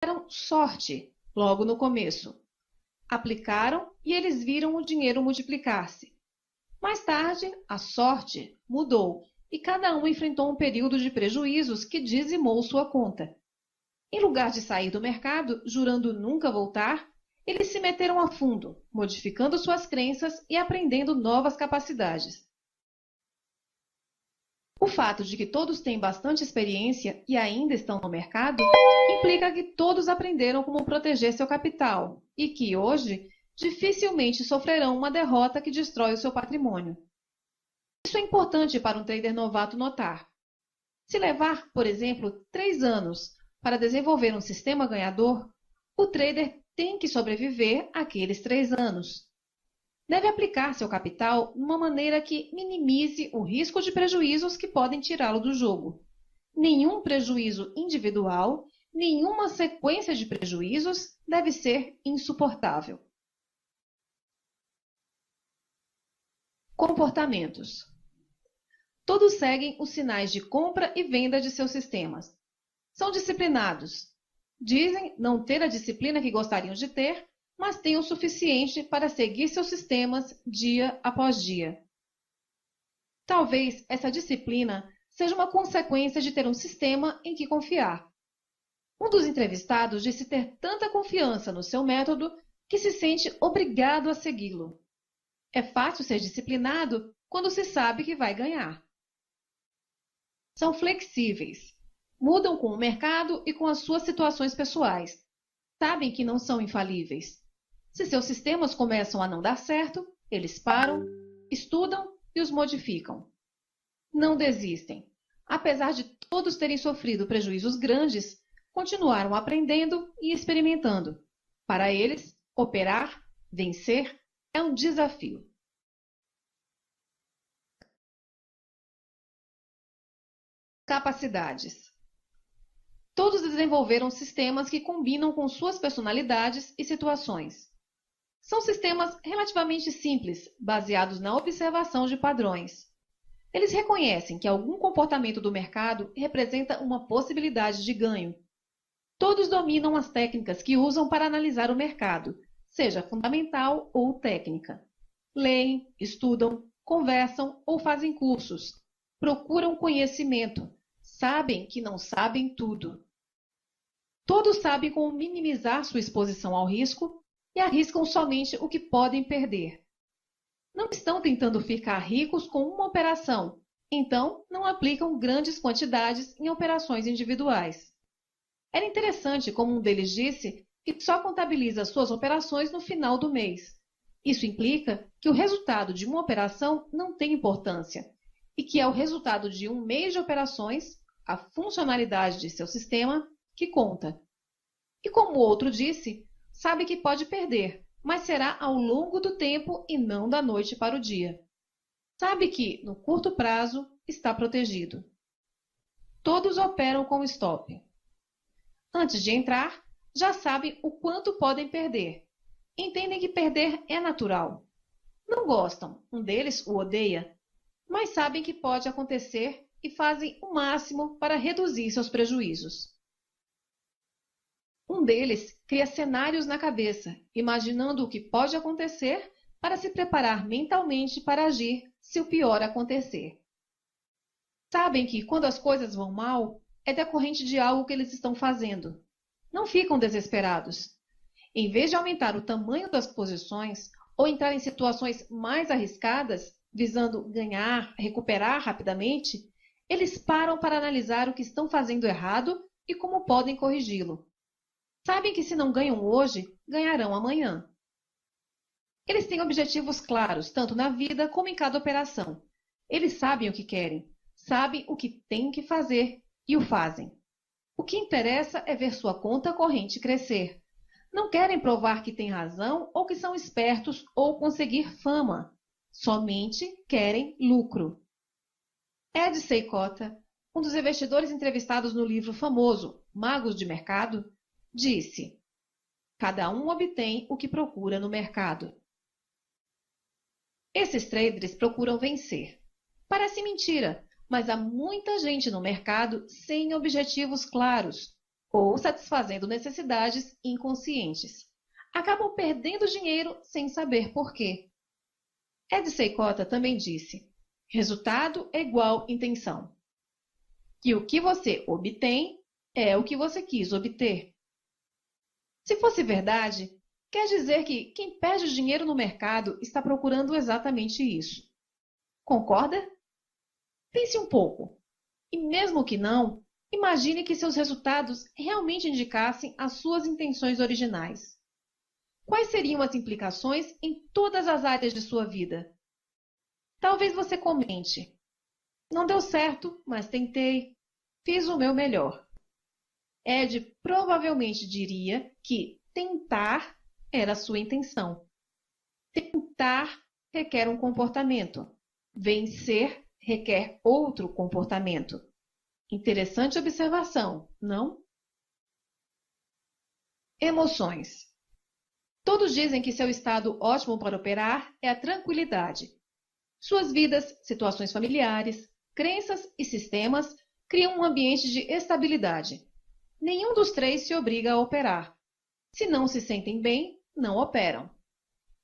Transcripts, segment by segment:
deram sorte logo no começo. Aplicaram e eles viram o dinheiro multiplicar-se. Mais tarde, a sorte mudou e cada um enfrentou um período de prejuízos que dizimou sua conta. Em lugar de sair do mercado, jurando nunca voltar, eles se meteram a fundo, modificando suas crenças e aprendendo novas capacidades. O fato de que todos têm bastante experiência e ainda estão no mercado implica que todos aprenderam como proteger seu capital e que, hoje, dificilmente sofrerão uma derrota que destrói o seu patrimônio. Isso é importante para um trader novato notar. Se levar, por exemplo, 3 anos para desenvolver um sistema ganhador, o trader tem que sobreviver àqueles 3 anos. Deve aplicar seu capital de uma maneira que minimize o risco de prejuízos que podem tirá-lo do jogo. Nenhum prejuízo individual, nenhuma sequência de prejuízos deve ser insuportável. Comportamentos. Todos seguem os sinais de compra e venda de seus sistemas. São disciplinados. Dizem não ter a disciplina que gostariam de ter, mas têm o suficiente para seguir seus sistemas dia após dia. Talvez essa disciplina seja uma consequência de ter um sistema em que confiar. Um dos entrevistados disse ter tanta confiança no seu método que se sente obrigado a segui-lo. É fácil ser disciplinado quando se sabe que vai ganhar. São flexíveis. Mudam com o mercado e com as suas situações pessoais. Sabem que não são infalíveis. Se seus sistemas começam a não dar certo, eles param, estudam e os modificam. Não desistem. Apesar de todos terem sofrido prejuízos grandes, continuaram aprendendo e experimentando. Para eles, operar, vencer, é um desafio. Capacidades. Todos desenvolveram sistemas que combinam com suas personalidades e situações. São sistemas relativamente simples, baseados na observação de padrões. Eles reconhecem que algum comportamento do mercado representa uma possibilidade de ganho. Todos dominam as técnicas que usam para analisar o mercado, seja fundamental ou técnica. Leem, estudam, conversam ou fazem cursos. Procuram conhecimento. Sabem que não sabem tudo. Todos sabem como minimizar sua exposição ao risco e arriscam somente o que podem perder. Não estão tentando ficar ricos com uma operação, então não aplicam grandes quantidades em operações individuais. Era interessante como um deles disse que só contabiliza suas operações no final do mês. Isso implica que o resultado de uma operação não tem importância e que é o resultado de um mês de operações, a funcionalidade de seu sistema, que conta. E como o outro disse, sabe que pode perder, mas será ao longo do tempo e não da noite para o dia. Sabe que, no curto prazo, está protegido. Todos operam com stop. Antes de entrar, já sabem o quanto podem perder. Entendem que perder é natural. Não gostam, um deles o odeia, mas sabem que pode acontecer e fazem o máximo para reduzir seus prejuízos. Um deles cria cenários na cabeça, imaginando o que pode acontecer para se preparar mentalmente para agir se o pior acontecer. Sabem que, quando as coisas vão mal, é decorrente de algo que eles estão fazendo. Não ficam desesperados. Em vez de aumentar o tamanho das posições ou entrar em situações mais arriscadas, visando ganhar, recuperar rapidamente, eles param para analisar o que estão fazendo errado e como podem corrigi-lo. Sabem que se não ganham hoje, ganharão amanhã. Eles têm objetivos claros, tanto na vida como em cada operação. Eles sabem o que querem, sabem o que têm que fazer e o fazem. O que interessa é ver sua conta corrente crescer. Não querem provar que têm razão ou que são espertos ou conseguir fama. Somente querem lucro. Ed Seykota, um dos investidores entrevistados no livro famoso Magos de Mercado, disse: cada um obtém o que procura no mercado. Esses traders procuram vencer. Parece mentira, mas há muita gente no mercado sem objetivos claros. ou satisfazendo necessidades inconscientes. Acabam perdendo dinheiro sem saber por quê. Ed Seykota também disse: resultado é igual intenção. E o que você obtém é o que você quis obter. Se fosse verdade, quer dizer que quem perde dinheiro no mercado está procurando exatamente isso. Concorda? Pense um pouco. E mesmo que não, imagine que seus resultados realmente indicassem as suas intenções originais. Quais seriam as implicações em todas as áreas de sua vida? Talvez você comente: não deu certo, mas tentei, fiz o meu melhor. Ed provavelmente diria que tentar era a sua intenção. Tentar requer um comportamento. Vencer requer outro comportamento. Interessante observação, não? Emoções. Todos dizem que seu estado ótimo para operar é a tranquilidade. Suas vidas, situações familiares, crenças e sistemas criam um ambiente de estabilidade. Nenhum dos três se obriga a operar. Se não se sentem bem, não operam.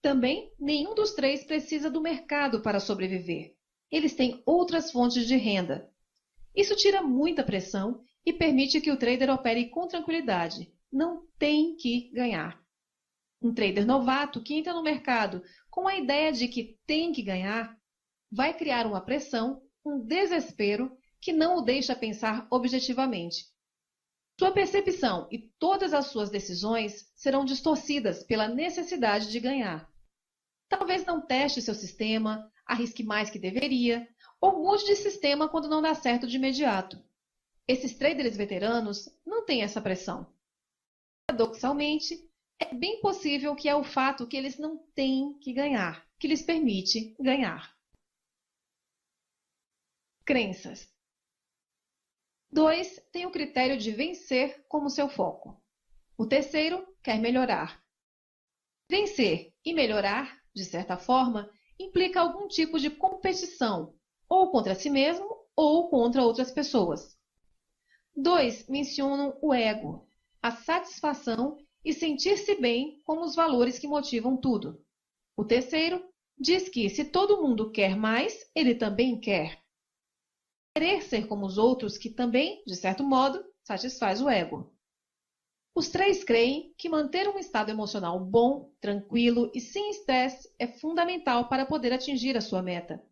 Também, nenhum dos três precisa do mercado para sobreviver. Eles têm outras fontes de renda. Isso tira muita pressão e permite que o trader opere com tranquilidade. Não tem que ganhar. Um trader novato que entra no mercado com a ideia de que tem que ganhar, vai criar uma pressão, um desespero que não o deixa pensar objetivamente. Sua percepção e todas as suas decisões serão distorcidas pela necessidade de ganhar. Talvez não teste seu sistema, arrisque mais que deveria, ou mude de sistema quando não dá certo de imediato. Esses traders veteranos não têm essa pressão. Paradoxalmente, é bem possível que é o fato que eles não têm que ganhar, que lhes permite ganhar. Crenças. 2 tem o critério de vencer como seu foco. O terceiro quer melhorar. Vencer e melhorar, de certa forma, implica algum tipo de competição, ou contra si mesmo ou contra outras pessoas. 2 mencionam o ego, a satisfação e sentir-se bem como os valores que motivam tudo. O terceiro diz que se todo mundo quer mais, ele também quer. Querer ser como os outros que também, de certo modo, satisfaz o ego. Os três creem que manter um estado emocional bom, tranquilo e sem estresse é fundamental para poder atingir a sua meta.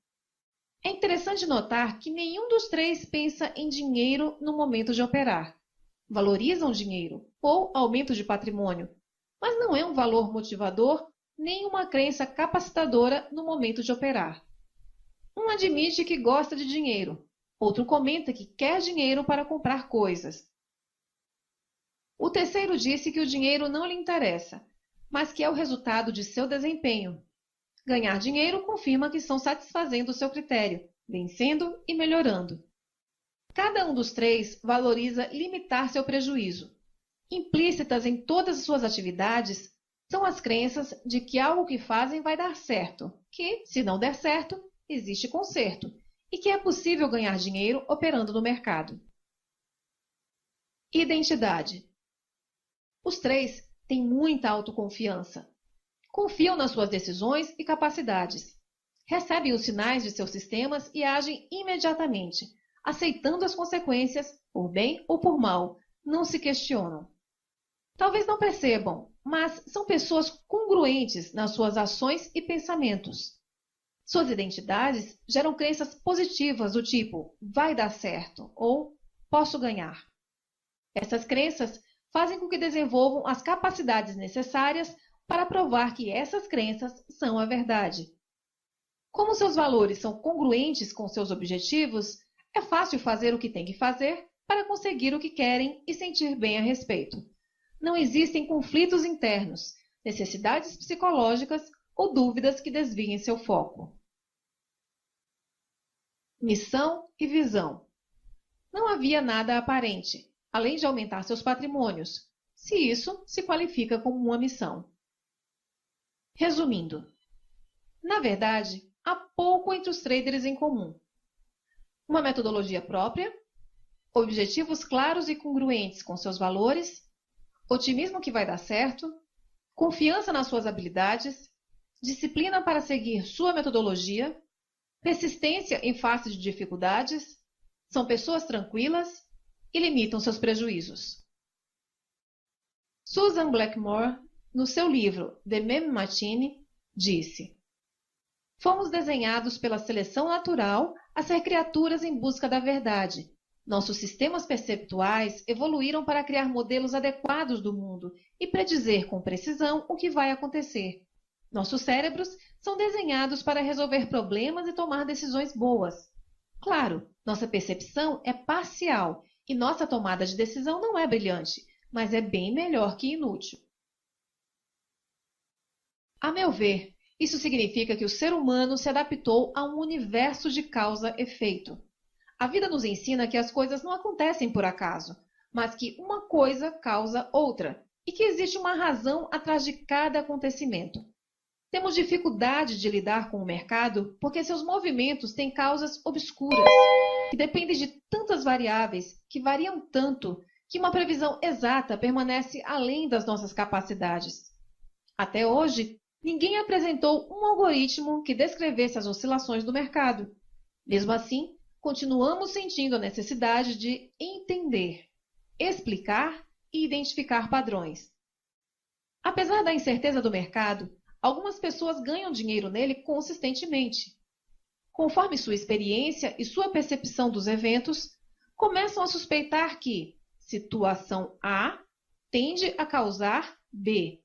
É interessante notar que nenhum dos três pensa em dinheiro no momento de operar. Valorizam o dinheiro ou aumento de patrimônio, mas não é um valor motivador nem uma crença capacitadora no momento de operar. Um admite que gosta de dinheiro, outro comenta que quer dinheiro para comprar coisas. O terceiro disse que o dinheiro não lhe interessa, mas que é o resultado de seu desempenho. Ganhar dinheiro confirma que estão satisfazendo o seu critério, vencendo e melhorando. Cada um dos três valoriza limitar seu prejuízo. Implícitas em todas as suas atividades são as crenças de que algo que fazem vai dar certo, que, se não der certo, existe conserto, e que é possível ganhar dinheiro operando no mercado. Identidade. Os três têm muita autoconfiança. Confiam nas suas decisões e capacidades. Recebem os sinais de seus sistemas e agem imediatamente, aceitando as consequências, por bem ou por mal, não se questionam. Talvez não percebam, mas são pessoas congruentes nas suas ações e pensamentos. Suas identidades geram crenças positivas do tipo vai dar certo ou posso ganhar. Essas crenças fazem com que desenvolvam as capacidades necessárias para provar que essas crenças são a verdade. Como seus valores são congruentes com seus objetivos, é fácil fazer o que tem que fazer para conseguir o que querem e sentir bem a respeito. Não existem conflitos internos, necessidades psicológicas ou dúvidas que desviem seu foco. Missão e visão. Não havia nada aparente, além de aumentar seus patrimônios, se isso se qualifica como uma missão. Resumindo, na verdade, há pouco entre os traders em comum. Uma metodologia própria, objetivos claros e congruentes com seus valores, otimismo que vai dar certo, confiança nas suas habilidades, disciplina para seguir sua metodologia, persistência em face de dificuldades, são pessoas tranquilas e limitam seus prejuízos. Susan Blackmore, no seu livro The Meme Machine, disse: "Fomos desenhados pela seleção natural a ser criaturas em busca da verdade. Nossos sistemas perceptuais evoluíram para criar modelos adequados do mundo e predizer com precisão o que vai acontecer. Nossos cérebros são desenhados para resolver problemas e tomar decisões boas. Claro, nossa percepção é parcial e nossa tomada de decisão não é brilhante, mas é bem melhor que inútil." A meu ver, isso significa que o ser humano se adaptou a um universo de causa-efeito. A vida nos ensina que as coisas não acontecem por acaso, mas que uma coisa causa outra, e que existe uma razão atrás de cada acontecimento. Temos dificuldade de lidar com o mercado porque seus movimentos têm causas obscuras, que dependem de tantas variáveis, que variam tanto, que uma previsão exata permanece além das nossas capacidades. Até hoje, ninguém apresentou um algoritmo que descrevesse as oscilações do mercado. Mesmo assim, continuamos sentindo a necessidade de entender, explicar e identificar padrões. Apesar da incerteza do mercado, algumas pessoas ganham dinheiro nele consistentemente. Conforme sua experiência e sua percepção dos eventos, começam a suspeitar que situação A tende a causar B,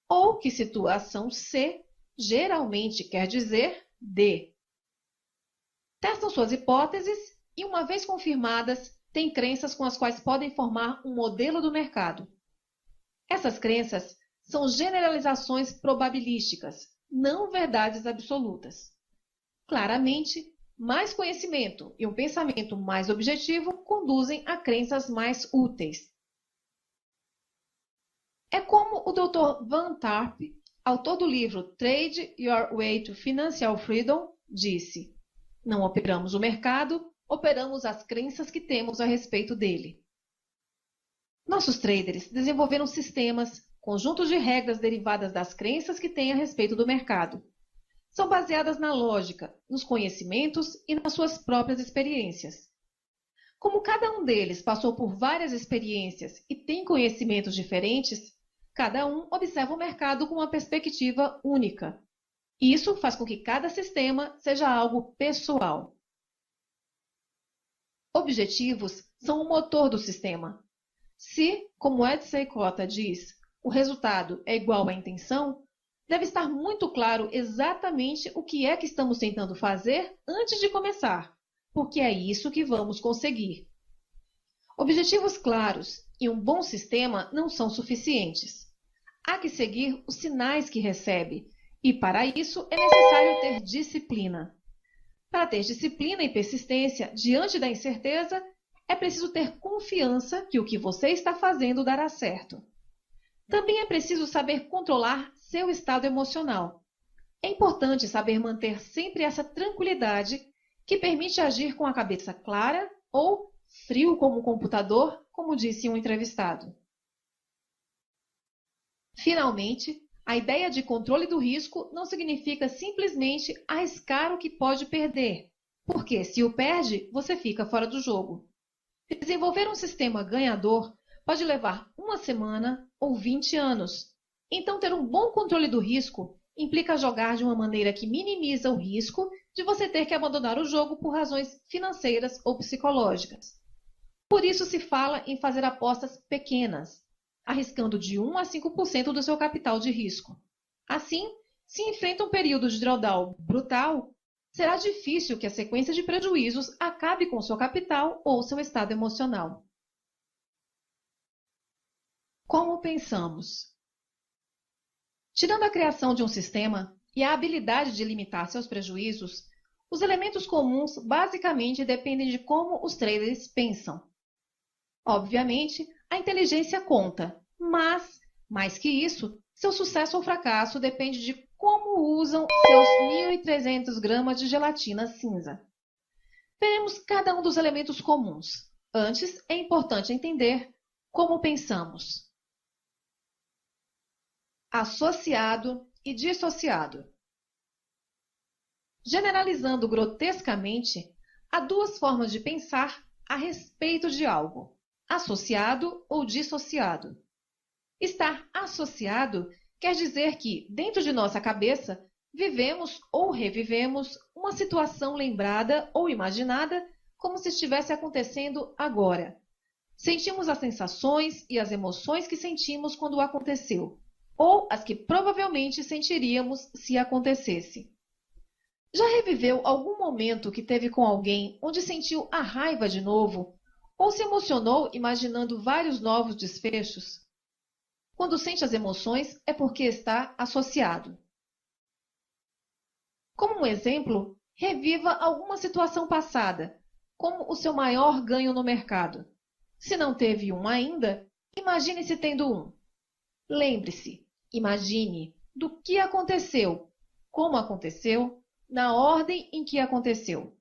ou que situação C geralmente quer dizer D. Testam suas hipóteses e, uma vez confirmadas, têm crenças com as quais podem formar um modelo do mercado. Essas crenças são generalizações probabilísticas, não verdades absolutas. Claramente, mais conhecimento e um pensamento mais objetivo conduzem a crenças mais úteis. É como o Dr. Van Tarp, autor do livro Trade Your Way to Financial Freedom, disse: "Não operamos o mercado, operamos as crenças que temos a respeito dele." Nossos traders desenvolveram sistemas, conjuntos de regras derivadas das crenças que têm a respeito do mercado. São baseadas na lógica, nos conhecimentos e nas suas próprias experiências. Como cada um deles passou por várias experiências e tem conhecimentos diferentes, cada um observa o mercado com uma perspectiva única. Isso faz com que cada sistema seja algo pessoal. Objetivos são o motor do sistema. Se, como Ed Seykota diz, o resultado é igual à intenção, deve estar muito claro exatamente o que é que estamos tentando fazer antes de começar, porque é isso que vamos conseguir. Objetivos claros e um bom sistema não são suficientes. Há que seguir os sinais que recebe, e para isso é necessário ter disciplina. Para ter disciplina e persistência diante da incerteza, é preciso ter confiança que o que você está fazendo dará certo. Também é preciso saber controlar seu estado emocional. É importante saber manter sempre essa tranquilidade que permite agir com a cabeça clara ou frio como um computador, como disse um entrevistado. Finalmente, a ideia de controle do risco não significa simplesmente arriscar o que pode perder, porque se o perde, você fica fora do jogo. Desenvolver um sistema ganhador pode levar uma semana ou 20 anos. Então, ter um bom controle do risco implica jogar de uma maneira que minimiza o risco de você ter que abandonar o jogo por razões financeiras ou psicológicas. Por isso se fala em fazer apostas pequenas, arriscando de 1 a 5% do seu capital de risco. Assim, se enfrenta um período de drawdown brutal, será difícil que a sequência de prejuízos acabe com seu capital ou seu estado emocional. Como pensamos? Tirando a criação de um sistema e a habilidade de limitar seus prejuízos, os elementos comuns basicamente dependem de como os traders pensam. Obviamente, a inteligência conta, mas, mais que isso, seu sucesso ou fracasso depende de como usam seus 1.300 gramas de gelatina cinza. Veremos cada um dos elementos comuns. Antes, é importante entender como pensamos. Associado e dissociado. Generalizando grotescamente, há duas formas de pensar a respeito de algo: associado ou dissociado. Estar associado quer dizer que, dentro de nossa cabeça, vivemos ou revivemos uma situação lembrada ou imaginada como se estivesse acontecendo agora. Sentimos as sensações e as emoções que sentimos quando aconteceu, ou as que provavelmente sentiríamos se acontecesse. Já reviveu algum momento que teve com alguém onde sentiu a raiva de novo, ou se emocionou imaginando vários novos desfechos? Quando sente as emoções é porque está associado. Como um exemplo, reviva alguma situação passada, como o seu maior ganho no mercado. Se não teve um ainda, imagine-se tendo um. Lembre-se, imagine do que aconteceu, como aconteceu, na ordem em que aconteceu.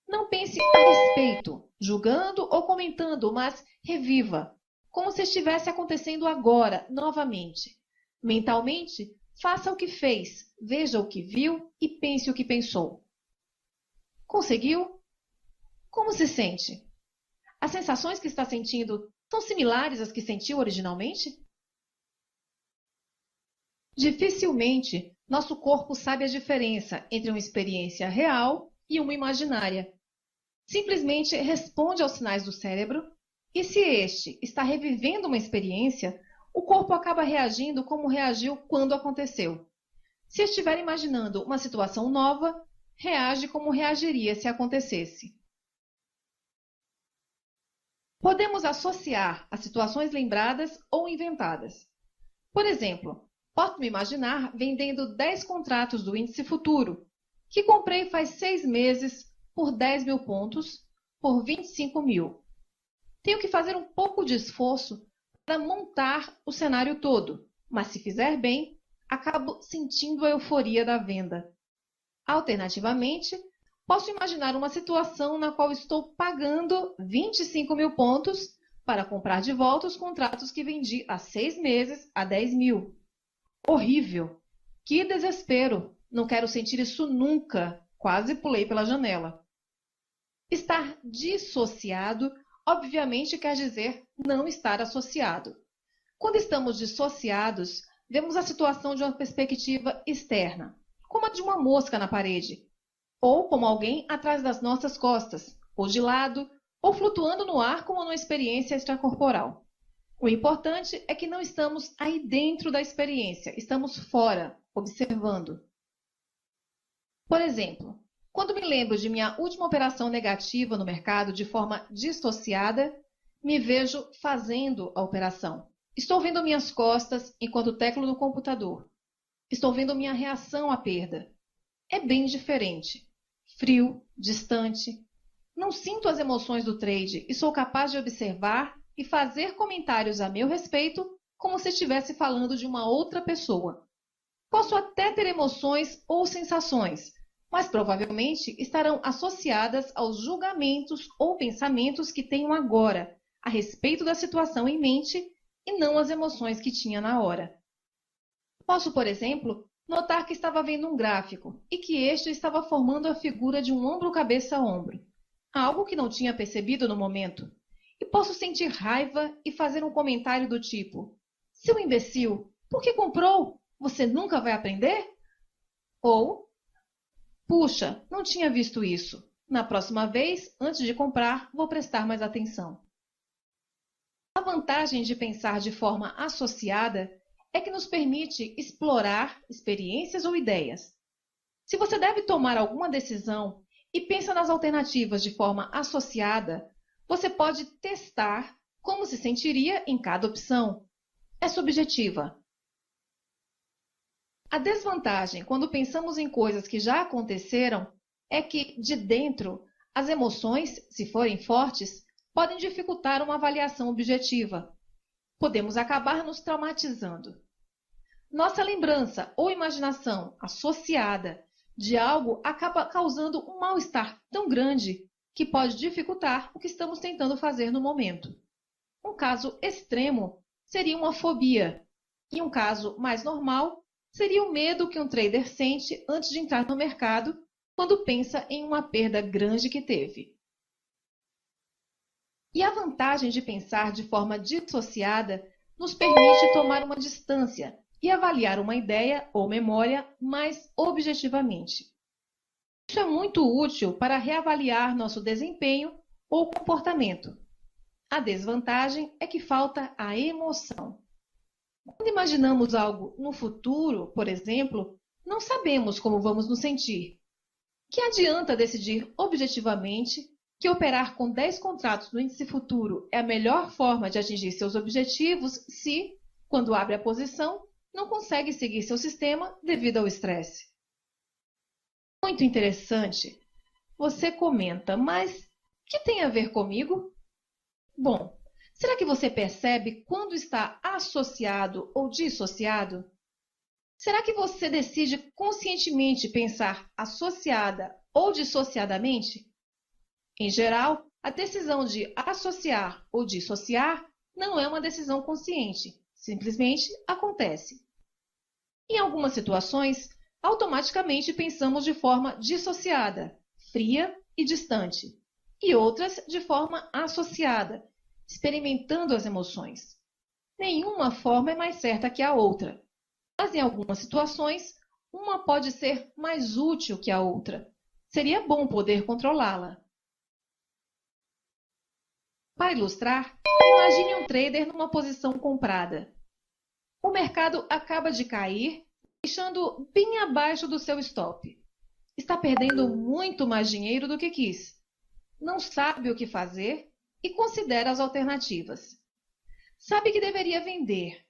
Não pense a respeito, julgando ou comentando, mas reviva, como se estivesse acontecendo agora, novamente. Mentalmente, faça o que fez, veja o que viu e pense o que pensou. Conseguiu? Como se sente? As sensações que está sentindo são similares às que sentiu originalmente? Dificilmente nosso corpo sabe a diferença entre uma experiência real e uma imaginária. Simplesmente responde aos sinais do cérebro, e se este está revivendo uma experiência, o corpo acaba reagindo como reagiu quando aconteceu. Se estiver imaginando uma situação nova, reage como reagiria se acontecesse. Podemos associar a situações lembradas ou inventadas. Por exemplo, posso me imaginar vendendo 10 contratos do índice futuro, que comprei faz 6 meses por 10 mil pontos, por 25 mil. Tenho que fazer um pouco de esforço para montar o cenário todo, mas se fizer bem, acabo sentindo a euforia da venda. Alternativamente, posso imaginar uma situação na qual estou pagando 25 mil pontos para comprar de volta os contratos que vendi há 6 meses a 10 mil. Horrível! Que desespero! Não quero sentir isso nunca! Quase pulei pela janela. Estar dissociado, obviamente, quer dizer não estar associado. Quando estamos dissociados, vemos a situação de uma perspectiva externa, como a de uma mosca na parede, ou como alguém atrás das nossas costas, ou de lado, ou flutuando no ar como numa experiência extracorporal. O importante é que não estamos aí dentro da experiência, estamos fora, observando. Por exemplo, quando me lembro de minha última operação negativa no mercado de forma dissociada, me vejo fazendo a operação. Estou vendo minhas costas enquanto teclo no computador. Estou vendo minha reação à perda. É bem diferente. Frio, distante. Não sinto as emoções do trade e sou capaz de observar e fazer comentários a meu respeito como se estivesse falando de uma outra pessoa. Posso até ter emoções ou sensações, mas provavelmente estarão associadas aos julgamentos ou pensamentos que tenho agora a respeito da situação em mente e não às emoções que tinha na hora. Posso, por exemplo, notar que estava vendo um gráfico e que este estava formando a figura de um ombro-cabeça-ombro, algo que não tinha percebido no momento. E posso sentir raiva e fazer um comentário do tipo: seu imbecil, por que comprou? Você nunca vai aprender? Ou: puxa, não tinha visto isso. Na próxima vez, antes de comprar, vou prestar mais atenção. A vantagem de pensar de forma associada é que nos permite explorar experiências ou ideias. Se você deve tomar alguma decisão e pensa nas alternativas de forma associada, você pode testar como se sentiria em cada opção. É subjetiva. A desvantagem quando pensamos em coisas que já aconteceram é que, de dentro, as emoções, se forem fortes, podem dificultar uma avaliação objetiva. Podemos acabar nos traumatizando. Nossa lembrança ou imaginação associada de algo acaba causando um mal-estar tão grande que pode dificultar o que estamos tentando fazer no momento. Um caso extremo seria uma fobia, e um caso mais normal seria o medo que um trader sente antes de entrar no mercado quando pensa em uma perda grande que teve. E a vantagem de pensar de forma dissociada nos permite tomar uma distância e avaliar uma ideia ou memória mais objetivamente. Isso é muito útil para reavaliar nosso desempenho ou comportamento. A desvantagem é que falta a emoção. Quando imaginamos algo no futuro, por exemplo, não sabemos como vamos nos sentir. Que adianta decidir objetivamente que operar com 10 contratos no índice futuro é a melhor forma de atingir seus objetivos se, quando abre a posição, não consegue seguir seu sistema devido ao estresse? Muito interessante. Você comenta, mas o que tem a ver comigo? Bom, será que você percebe quando está associado ou dissociado? Será que você decide conscientemente pensar associada ou dissociadamente? Em geral, a decisão de associar ou dissociar não é uma decisão consciente, simplesmente acontece. Em algumas situações, automaticamente pensamos de forma dissociada, fria e distante, e outras de forma associada, experimentando as emoções. Nenhuma forma é mais certa que a outra, mas em algumas situações, uma pode ser mais útil que a outra. Seria bom poder controlá-la. Para ilustrar, imagine um trader numa posição comprada. O mercado acaba de cair, deixando bem abaixo do seu stop. Está perdendo muito mais dinheiro do que quis. Não sabe o que fazer e considera as alternativas. Sabe que deveria vender,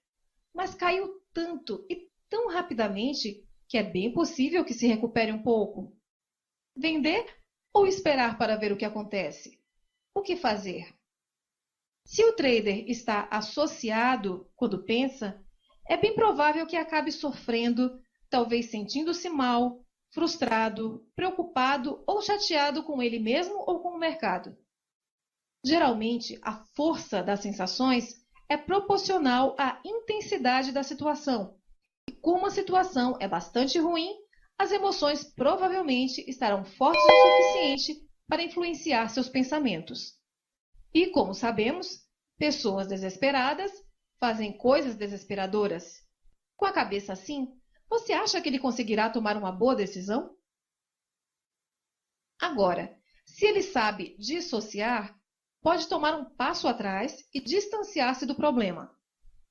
mas caiu tanto e tão rapidamente que é bem possível que se recupere um pouco. Vender ou esperar para ver o que acontece? O que fazer? Se o trader está associado quando pensa, é bem provável que acabe sofrendo, talvez sentindo-se mal, frustrado, preocupado ou chateado com ele mesmo ou com o mercado. Geralmente, a força das sensações é proporcional à intensidade da situação. E como a situação é bastante ruim, as emoções provavelmente estarão fortes o suficiente para influenciar seus pensamentos. E, como sabemos, pessoas desesperadas fazem coisas desesperadoras. Com a cabeça assim, você acha que ele conseguirá tomar uma boa decisão? Agora, se ele sabe dissociar, pode tomar um passo atrás e distanciar-se do problema.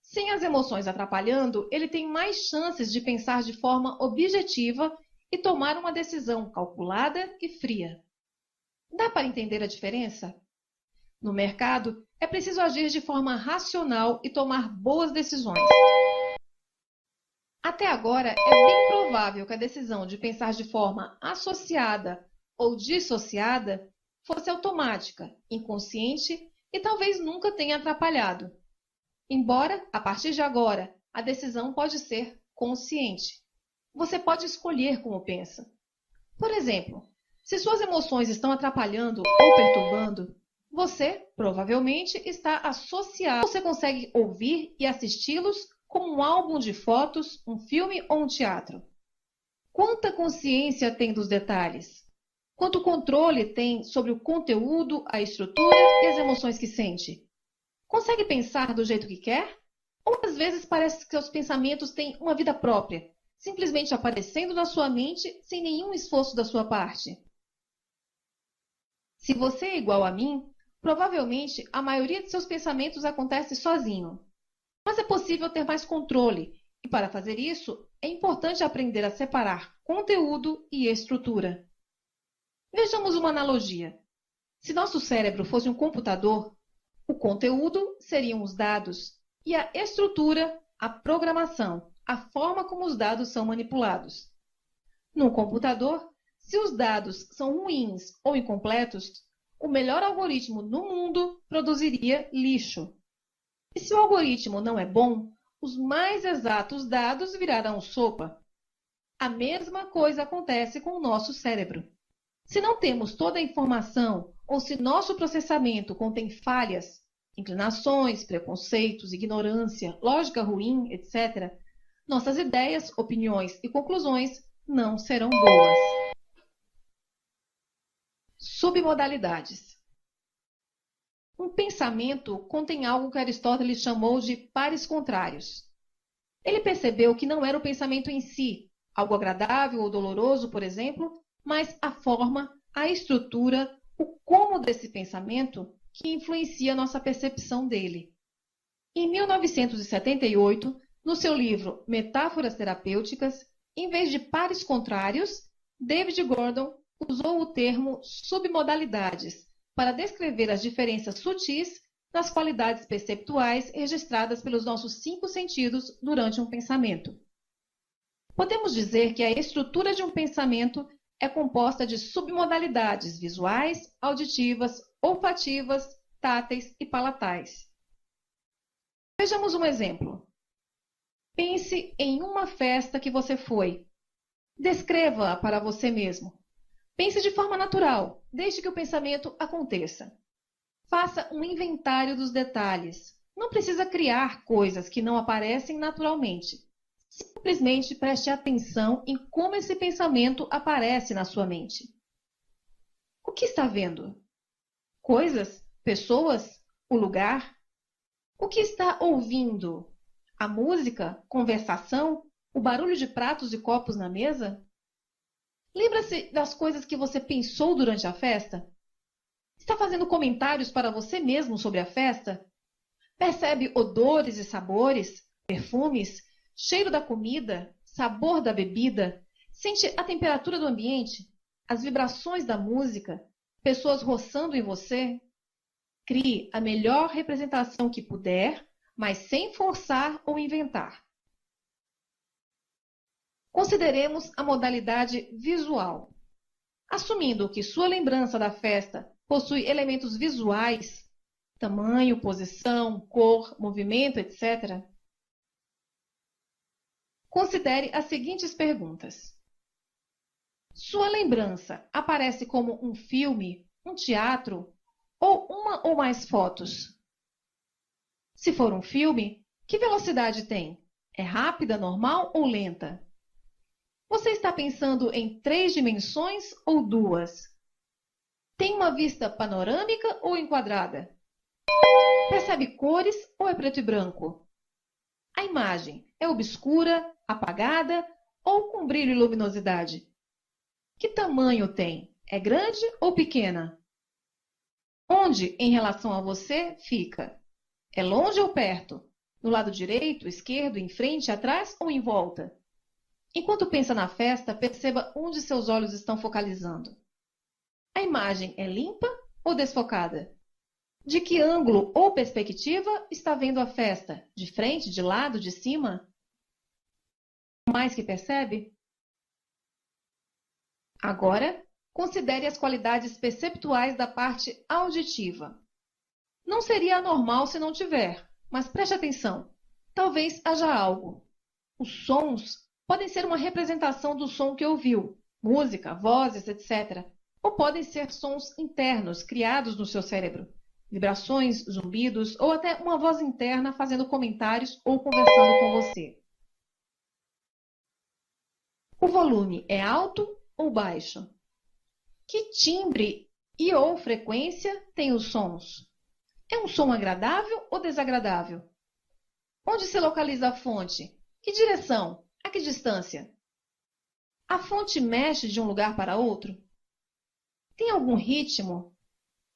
Sem as emoções atrapalhando, ele tem mais chances de pensar de forma objetiva e tomar uma decisão calculada e fria. Dá para entender a diferença? No mercado, é preciso agir de forma racional e tomar boas decisões. Até agora, é bem provável que a decisão de pensar de forma associada ou dissociada fosse automática, inconsciente e talvez nunca tenha atrapalhado. Embora, a partir de agora, a decisão pode ser consciente. Você pode escolher como pensa. Por exemplo, se suas emoções estão atrapalhando ou perturbando, você provavelmente está associado. Você consegue ouvir e assisti-los como um álbum de fotos, um filme ou um teatro. Quanta consciência tem dos detalhes? Quanto controle tem sobre o conteúdo, a estrutura e as emoções que sente? Consegue pensar do jeito que quer? Ou às vezes parece que seus pensamentos têm uma vida própria, simplesmente aparecendo na sua mente sem nenhum esforço da sua parte? Se você é igual a mim, provavelmente a maioria de seus pensamentos acontece sozinho. Mas é possível ter mais controle, e para fazer isso, é importante aprender a separar conteúdo e estrutura. Vejamos uma analogia. Se nosso cérebro fosse um computador, o conteúdo seriam os dados e a estrutura, a programação, a forma como os dados são manipulados. Num computador, se os dados são ruins ou incompletos, o melhor algoritmo no mundo produziria lixo. E se o algoritmo não é bom, os mais exatos dados virarão sopa. A mesma coisa acontece com o nosso cérebro. Se não temos toda a informação ou se nosso processamento contém falhas, inclinações, preconceitos, ignorância, lógica ruim, etc., nossas ideias, opiniões e conclusões não serão boas. Submodalidades. Um pensamento contém algo que Aristóteles chamou de pares contrários. Ele percebeu que não era o pensamento em si, algo agradável ou doloroso, por exemplo, mas a forma, a estrutura, o como desse pensamento que influencia nossa percepção dele. Em 1978, no seu livro Metáforas Terapêuticas, em vez de pares contrários, David Gordon usou o termo submodalidades para descrever as diferenças sutis nas qualidades perceptuais registradas pelos nossos 5 sentidos durante um pensamento. Podemos dizer que a estrutura de um pensamento é composta de submodalidades visuais, auditivas, olfativas, táteis e palatais. Vejamos um exemplo. Pense em uma festa que você foi. Descreva-a para você mesmo. Pense de forma natural, deixe que o pensamento aconteça. Faça um inventário dos detalhes. Não precisa criar coisas que não aparecem naturalmente. Simplesmente preste atenção em como esse pensamento aparece na sua mente. O que está vendo? Coisas? Pessoas? O lugar? O que está ouvindo? A música? Conversação? O barulho de pratos e copos na mesa? Lembra-se das coisas que você pensou durante a festa? Está fazendo comentários para você mesmo sobre a festa? Percebe odores e sabores, perfumes, cheiro da comida, sabor da bebida? Sente a temperatura do ambiente, as vibrações da música, pessoas roçando em você? Crie a melhor representação que puder, mas sem forçar ou inventar. Consideremos a modalidade visual. Assumindo que sua lembrança da festa possui elementos visuais, tamanho, posição, cor, movimento, etc., considere as seguintes perguntas. Sua lembrança aparece como um filme, um teatro ou uma ou mais fotos? Se for um filme, que velocidade tem? É rápida, normal ou lenta? Você está pensando em 3 dimensões ou 2? Tem uma vista panorâmica ou enquadrada? Percebe cores ou é preto e branco? A imagem é obscura, apagada ou com brilho e luminosidade? Que tamanho tem? É grande ou pequena? Onde, em relação a você, fica? É longe ou perto? No lado direito, esquerdo, em frente, atrás ou em volta? Enquanto pensa na festa, perceba onde seus olhos estão focalizando. A imagem é limpa ou desfocada? De que ângulo ou perspectiva está vendo a festa? De frente, de lado, de cima? Mais que percebe? Agora, considere as qualidades perceptuais da parte auditiva. Não seria anormal se não tiver, mas preste atenção. Talvez haja algo. Os sons podem ser uma representação do som que ouviu, música, vozes, etc. Ou podem ser sons internos criados no seu cérebro, vibrações, zumbidos ou até uma voz interna fazendo comentários ou conversando com você. O volume é alto ou baixo? Que timbre e ou frequência tem os sons? É um som agradável ou desagradável? Onde se localiza a fonte? Que direção? A que distância? A fonte mexe de um lugar para outro? Tem algum ritmo?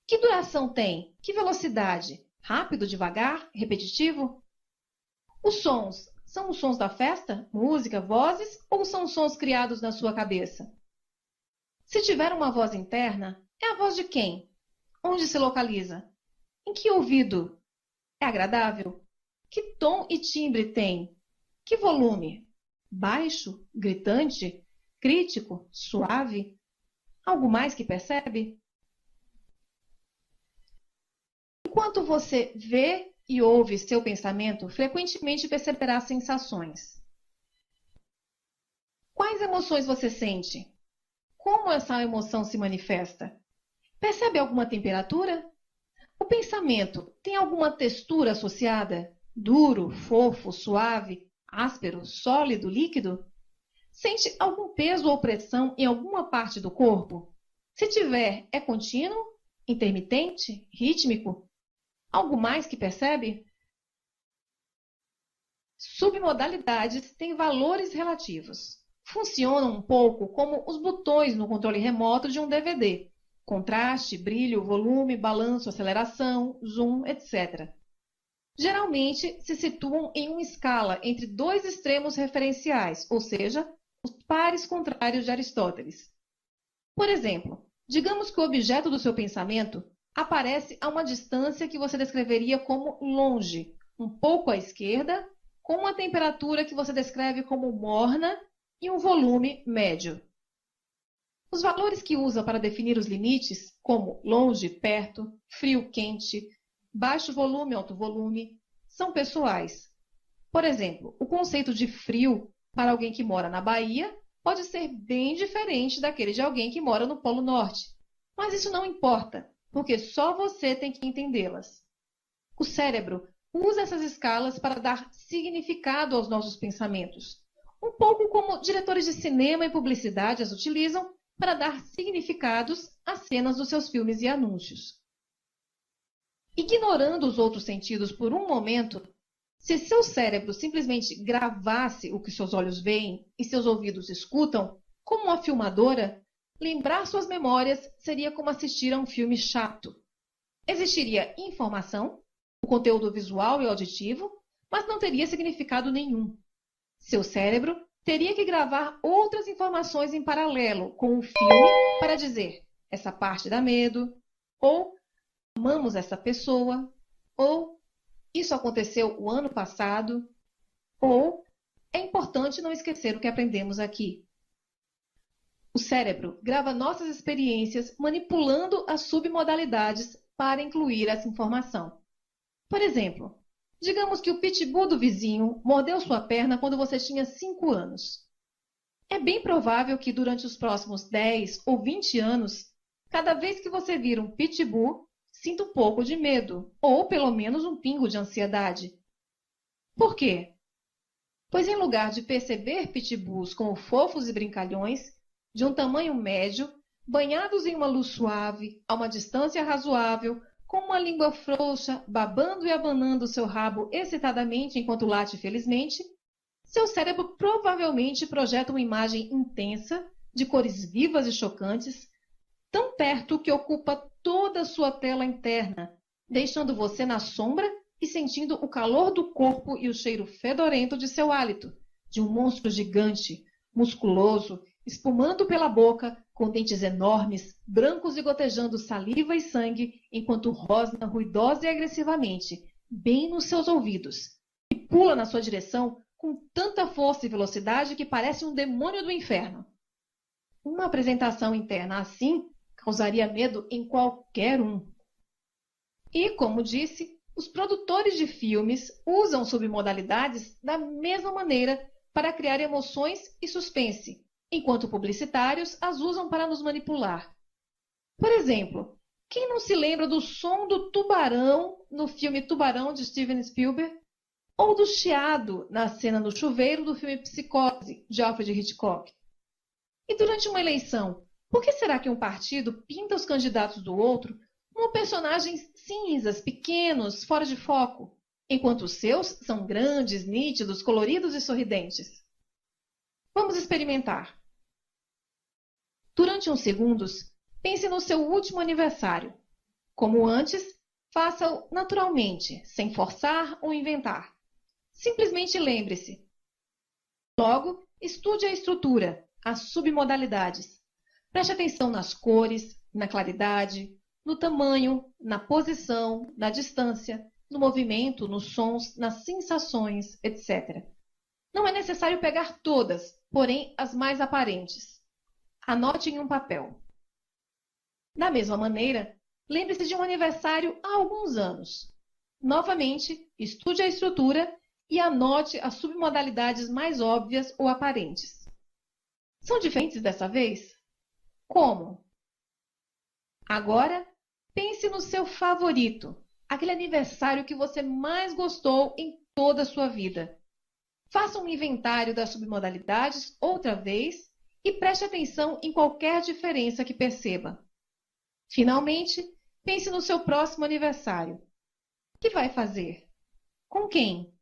Que duração tem? Que velocidade? Rápido, devagar, repetitivo? Os sons são os sons da festa? Música, vozes? Ou são sons criados na sua cabeça? Se tiver uma voz interna, é a voz de quem? Onde se localiza? Em que ouvido? É agradável? Que tom e timbre tem? Que volume? Baixo? Gritante? Crítico? Suave? Algo mais que percebe? Enquanto você vê e ouve seu pensamento, frequentemente perceberá sensações. Quais emoções você sente? Como essa emoção se manifesta? Percebe alguma temperatura? O pensamento tem alguma textura associada? Duro, fofo, suave, áspero, sólido, líquido? Sente algum peso ou pressão em alguma parte do corpo? Se tiver, é contínuo, intermitente, rítmico? Algo mais que percebe? Submodalidades têm valores relativos. Funcionam um pouco como os botões no controle remoto de um DVD. Contraste, brilho, volume, balanço, aceleração, zoom, etc. Geralmente se situam em uma escala entre dois extremos referenciais, ou seja, os pares contrários de Aristóteles. Por exemplo, digamos que o objeto do seu pensamento aparece a uma distância que você descreveria como longe, um pouco à esquerda, com uma temperatura que você descreve como morna e um volume médio. Os valores que usa para definir os limites, como longe, perto, frio, quente, baixo volume, alto volume, são pessoais. Por exemplo, o conceito de frio para alguém que mora na Bahia pode ser bem diferente daquele de alguém que mora no Polo Norte. Mas isso não importa, porque só você tem que entendê-las. O cérebro usa essas escalas para dar significado aos nossos pensamentos, um pouco como diretores de cinema e publicidade as utilizam para dar significados às cenas dos seus filmes e anúncios. Ignorando os outros sentidos por um momento, se seu cérebro simplesmente gravasse o que seus olhos veem e seus ouvidos escutam, como uma filmadora, lembrar suas memórias seria como assistir a um filme chato. Existiria informação, o conteúdo visual e auditivo, mas não teria significado nenhum. Seu cérebro teria que gravar outras informações em paralelo com o filme para dizer essa parte dá medo, ou amamos essa pessoa, ou isso aconteceu o ano passado, ou é importante não esquecer o que aprendemos aqui. O cérebro grava nossas experiências manipulando as submodalidades para incluir essa informação. Por exemplo, digamos que o pitbull do vizinho mordeu sua perna quando você tinha 5 anos. É bem provável que durante os próximos 10 ou 20 anos, cada vez que você vir um pitbull, sinta um pouco de medo, ou pelo menos um pingo de ansiedade. Por quê? Pois em lugar de perceber pitbulls como fofos e brincalhões, de um tamanho médio, banhados em uma luz suave, a uma distância razoável, com uma língua frouxa, babando e abanando seu rabo excitadamente enquanto late felizmente, seu cérebro provavelmente projeta uma imagem intensa, de cores vivas e chocantes, tão perto que ocupa toda a sua tela interna, deixando você na sombra e sentindo o calor do corpo e o cheiro fedorento de seu hálito, de um monstro gigante, musculoso, espumando pela boca, com dentes enormes, brancos e gotejando saliva e sangue, enquanto rosna ruidosa e agressivamente, bem nos seus ouvidos, e pula na sua direção com tanta força e velocidade que parece um demônio do inferno. Uma apresentação interna assim causaria medo em qualquer um. E, como disse, os produtores de filmes usam submodalidades da mesma maneira para criar emoções e suspense, enquanto publicitários as usam para nos manipular. Por exemplo, quem não se lembra do som do tubarão no filme Tubarão de Steven Spielberg? Ou do chiado na cena do chuveiro do filme Psicose, de Alfred Hitchcock? E durante uma eleição, por que será que um partido pinta os candidatos do outro como personagens cinzas, pequenos, fora de foco, enquanto os seus são grandes, nítidos, coloridos e sorridentes? Vamos experimentar. Durante uns segundos, pense no seu último aniversário. Como antes, faça-o naturalmente, sem forçar ou inventar. Simplesmente lembre-se. Logo, estude a estrutura, as submodalidades. Preste atenção nas cores, na claridade, no tamanho, na posição, na distância, no movimento, nos sons, nas sensações, etc. Não é necessário pegar todas, porém as mais aparentes. Anote em um papel. Da mesma maneira, lembre-se de um aniversário há alguns anos. Novamente, estude a estrutura e anote as submodalidades mais óbvias ou aparentes. São diferentes dessa vez? Como? Agora, pense no seu favorito, aquele aniversário que você mais gostou em toda a sua vida. Faça um inventário das submodalidades outra vez e preste atenção em qualquer diferença que perceba. Finalmente, pense no seu próximo aniversário. O que vai fazer? Com quem?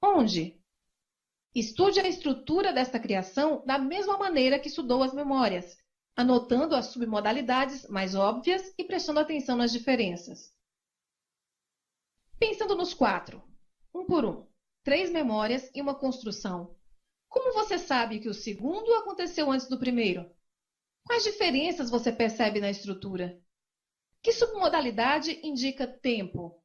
Onde? Estude a estrutura desta criação da mesma maneira que estudou as memórias, anotando as submodalidades mais óbvias e prestando atenção nas diferenças. Pensando nos 4, um por um, 3 memórias e uma construção. Como você sabe que o segundo aconteceu antes do primeiro? Quais diferenças você percebe na estrutura? Que submodalidade indica tempo?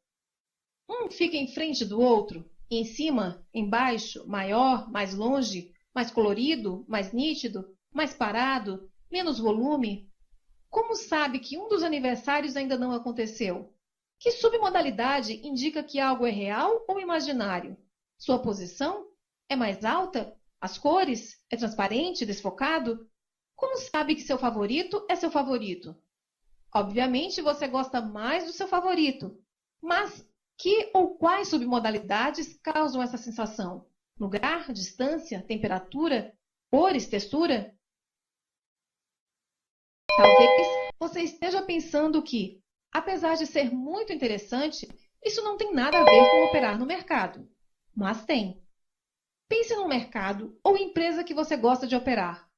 Um fica em frente do outro? Em cima, embaixo, maior, mais longe, mais colorido, mais nítido, mais parado, menos volume? Como sabe que um dos aniversários ainda não aconteceu? Que submodalidade indica que algo é real ou imaginário? Sua posição? É mais alta? As cores? É transparente, desfocado? Como sabe que seu favorito é seu favorito? Obviamente você gosta mais do seu favorito, mas que ou quais submodalidades causam essa sensação? Lugar, distância, temperatura, cores, textura? Talvez você esteja pensando que, apesar de ser muito interessante, isso não tem nada a ver com operar no mercado. Mas tem. Pense no mercado ou empresa que você gosta de operar.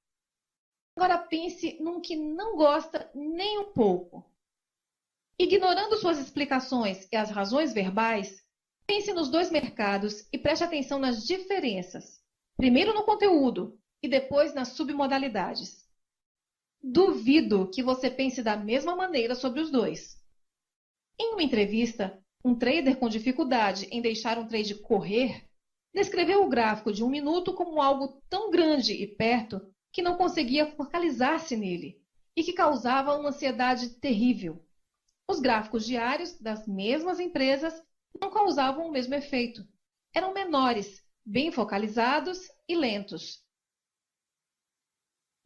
Agora pense num que não gosta nem um pouco. Ignorando suas explicações e as razões verbais, pense nos 2 mercados e preste atenção nas diferenças. Primeiro no conteúdo e depois nas submodalidades. Duvido que você pense da mesma maneira sobre os 2. Em uma entrevista, um trader com dificuldade em deixar um trade correr descreveu o gráfico de 1 minuto como algo tão grande e perto que não conseguia focalizar-se nele e que causava uma ansiedade terrível. Os gráficos diários das mesmas empresas não causavam o mesmo efeito. Eram menores, bem focalizados e lentos.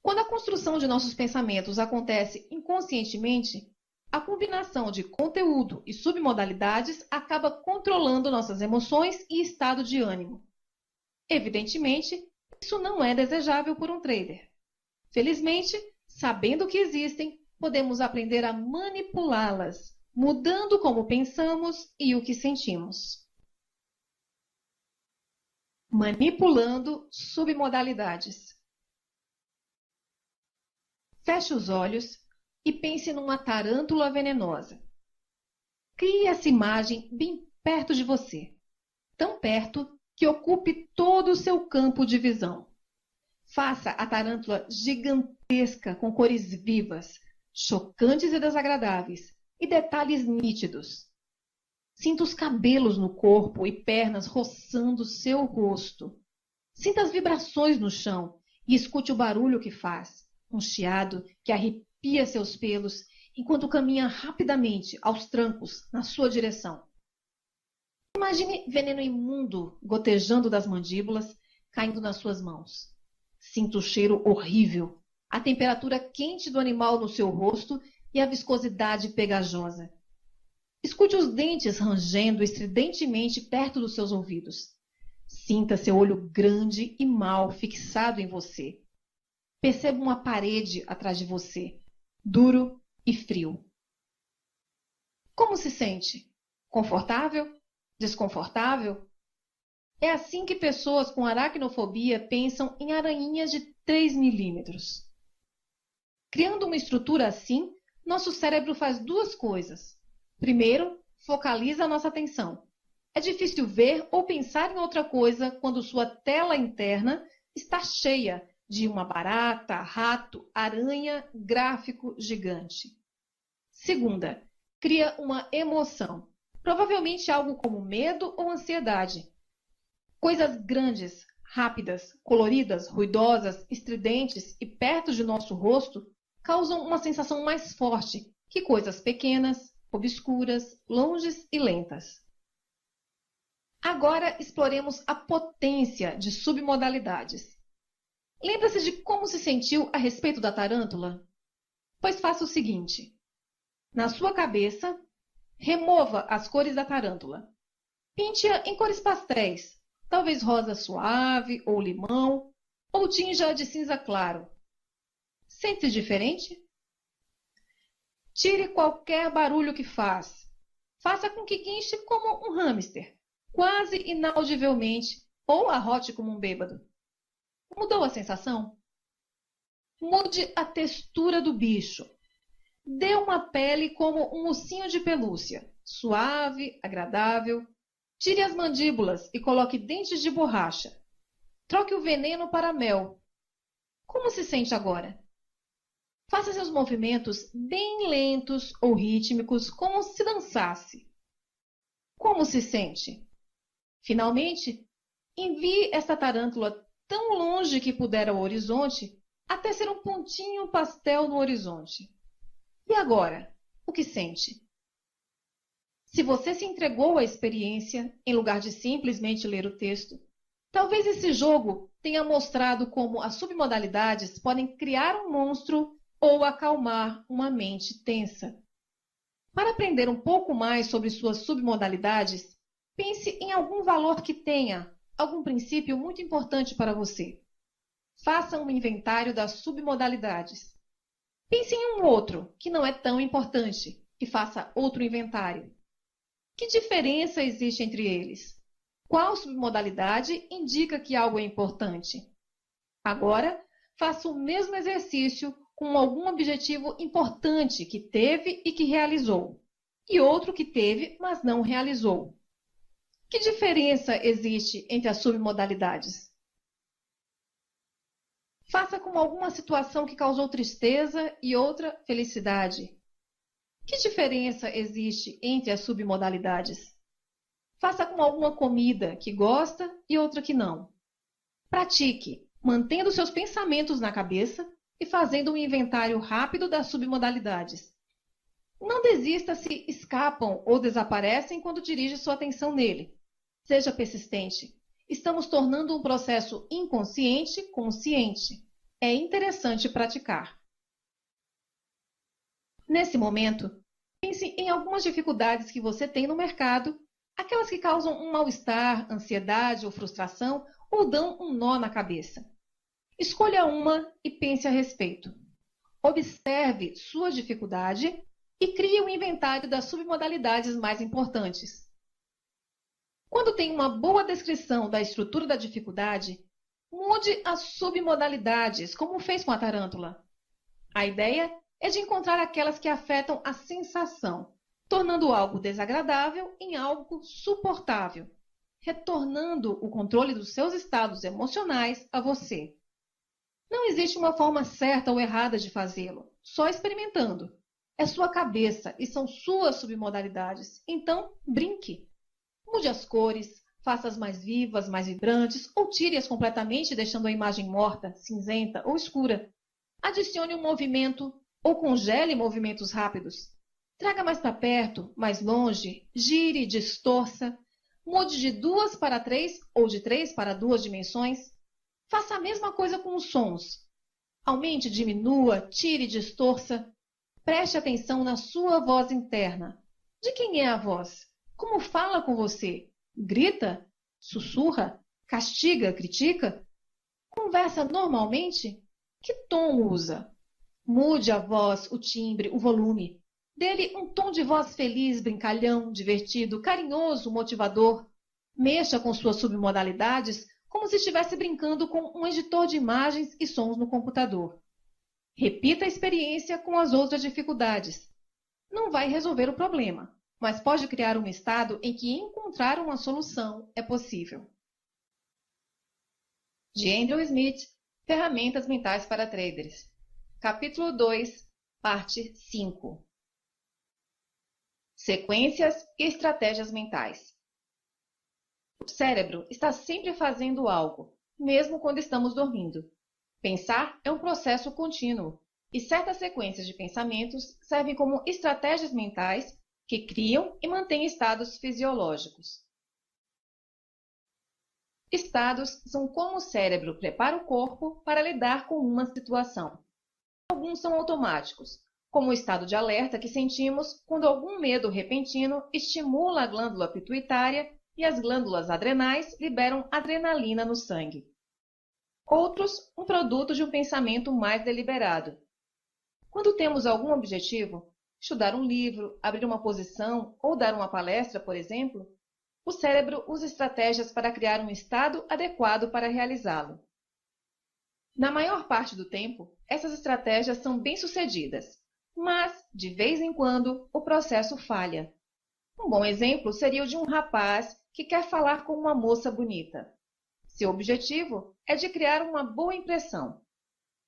Quando a construção de nossos pensamentos acontece inconscientemente, a combinação de conteúdo e submodalidades acaba controlando nossas emoções e estado de ânimo. Evidentemente, isso não é desejável por um trader. Felizmente, sabendo que existem, podemos aprender a manipulá-las, mudando como pensamos e o que sentimos. Manipulando submodalidades. Feche os olhos e pense numa tarântula venenosa. Crie essa imagem bem perto de você, tão perto que ocupe todo o seu campo de visão. Faça a tarântula gigantesca com cores vivas, chocantes e desagradáveis, e detalhes nítidos. Sinta os cabelos no corpo e pernas roçando seu rosto. Sinta as vibrações no chão e escute o barulho que faz, um chiado que arrepia seus pelos enquanto caminha rapidamente aos trancos na sua direção. Imagine veneno imundo gotejando das mandíbulas, caindo nas suas mãos. Sinta o cheiro horrível, a temperatura quente do animal no seu rosto e a viscosidade pegajosa. Escute os dentes rangendo estridentemente perto dos seus ouvidos. Sinta seu olho grande e mau fixado em você. Perceba uma parede atrás de você, duro e frio. Como se sente? Confortável? Desconfortável? É assim que pessoas com aracnofobia pensam em aranhinhas de 3 milímetros. Criando uma estrutura assim, nosso cérebro faz 2 coisas. Primeiro, focaliza a nossa atenção. É difícil ver ou pensar em outra coisa quando sua tela interna está cheia de uma barata, rato, aranha, gráfico gigante. Segunda, cria uma emoção. Provavelmente algo como medo ou ansiedade. Coisas grandes, rápidas, coloridas, ruidosas, estridentes e perto de nosso rosto causam uma sensação mais forte que coisas pequenas, obscuras, longes e lentas. Agora exploremos a potência de submodalidades. Lembra-se de como se sentiu a respeito da tarântula? Pois faça o seguinte. Na sua cabeça, remova as cores da tarântula. Pinte-a em cores pastéis, talvez rosa suave ou limão, ou tinja de cinza claro. Sente-se diferente? Tire qualquer barulho que faz. Faça com que guinche como um hamster, quase inaudivelmente, ou arrote como um bêbado. Mudou a sensação? Mude a textura do bicho. Dê uma pele como um ursinho de pelúcia, suave, agradável. Tire as mandíbulas e coloque dentes de borracha. Troque o veneno para mel. Como se sente agora? Faça seus movimentos bem lentos ou rítmicos, como se dançasse. Como se sente? Finalmente, envie esta tarântula tão longe que puder ao horizonte, até ser um pontinho pastel no horizonte. E agora, o que sente? Se você se entregou à experiência, em lugar de simplesmente ler o texto, talvez esse jogo tenha mostrado como as submodalidades podem criar um monstro ou acalmar uma mente tensa. Para aprender um pouco mais sobre suas submodalidades, pense em algum valor que tenha, algum princípio muito importante para você. Faça um inventário das submodalidades. Pense em um outro, que não é tão importante, e faça outro inventário. Que diferença existe entre eles? Qual submodalidade indica que algo é importante? Agora, faça o mesmo exercício com algum objetivo importante que teve e que realizou, e outro que teve, mas não realizou. Que diferença existe entre as submodalidades? Faça com alguma situação que causou tristeza e outra felicidade. Que diferença existe entre as submodalidades? Faça com alguma comida que gosta e outra que não. Pratique, mantendo seus pensamentos na cabeça e fazendo um inventário rápido das submodalidades. Não desista se escapam ou desaparecem quando dirige sua atenção nele. Seja persistente. Estamos tornando um processo inconsciente consciente. É interessante praticar. Nesse momento, pense em algumas dificuldades que você tem no mercado, aquelas que causam um mal-estar, ansiedade ou frustração ou dão um nó na cabeça. Escolha uma e pense a respeito. Observe sua dificuldade e crie um inventário das submodalidades mais importantes. Quando tem uma boa descrição da estrutura da dificuldade, mude as submodalidades, como fez com a tarântula. A ideia é de encontrar aquelas que afetam a sensação, tornando algo desagradável em algo suportável, retornando o controle dos seus estados emocionais a você. Não existe uma forma certa ou errada de fazê-lo, só experimentando. É sua cabeça e são suas submodalidades, então brinque. Mude as cores, faça-as mais vivas, mais vibrantes, ou tire-as completamente, deixando a imagem morta, cinzenta ou escura. Adicione um movimento ou congele movimentos rápidos. Traga mais para perto, mais longe, gire, distorça. Mude de 2 para 3 ou de 3 para 2 dimensões. Faça a mesma coisa com os sons. Aumente, diminua, tire, distorça. Preste atenção na sua voz interna. De quem é a voz? Como fala com você? Grita? Sussurra? Castiga? Critica? Conversa normalmente? Que tom usa? Mude a voz, o timbre, o volume. Dê-lhe um tom de voz feliz, brincalhão, divertido, carinhoso, motivador. Mexa com suas submodalidades como se estivesse brincando com um editor de imagens e sons no computador. Repita a experiência com as outras dificuldades. Não vai resolver o problema, mas pode criar um estado em que encontrar uma solução é possível. De Andrew Smith, Ferramentas Mentais para Traders. Capítulo 2, parte 5. Sequências e estratégias mentais. O cérebro está sempre fazendo algo, mesmo quando estamos dormindo. Pensar é um processo contínuo, e certas sequências de pensamentos servem como estratégias mentais que criam e mantêm estados fisiológicos. Estados são como o cérebro prepara o corpo para lidar com uma situação. Alguns são automáticos, como o estado de alerta que sentimos quando algum medo repentino estimula a glândula pituitária e as glândulas adrenais liberam adrenalina no sangue. Outros, um produto de um pensamento mais deliberado. Quando temos algum objetivo, estudar um livro, abrir uma posição ou dar uma palestra, por exemplo, o cérebro usa estratégias para criar um estado adequado para realizá-lo. Na maior parte do tempo, essas estratégias são bem-sucedidas, mas, de vez em quando, o processo falha. Um bom exemplo seria o de um rapaz que quer falar com uma moça bonita. Seu objetivo é de criar uma boa impressão.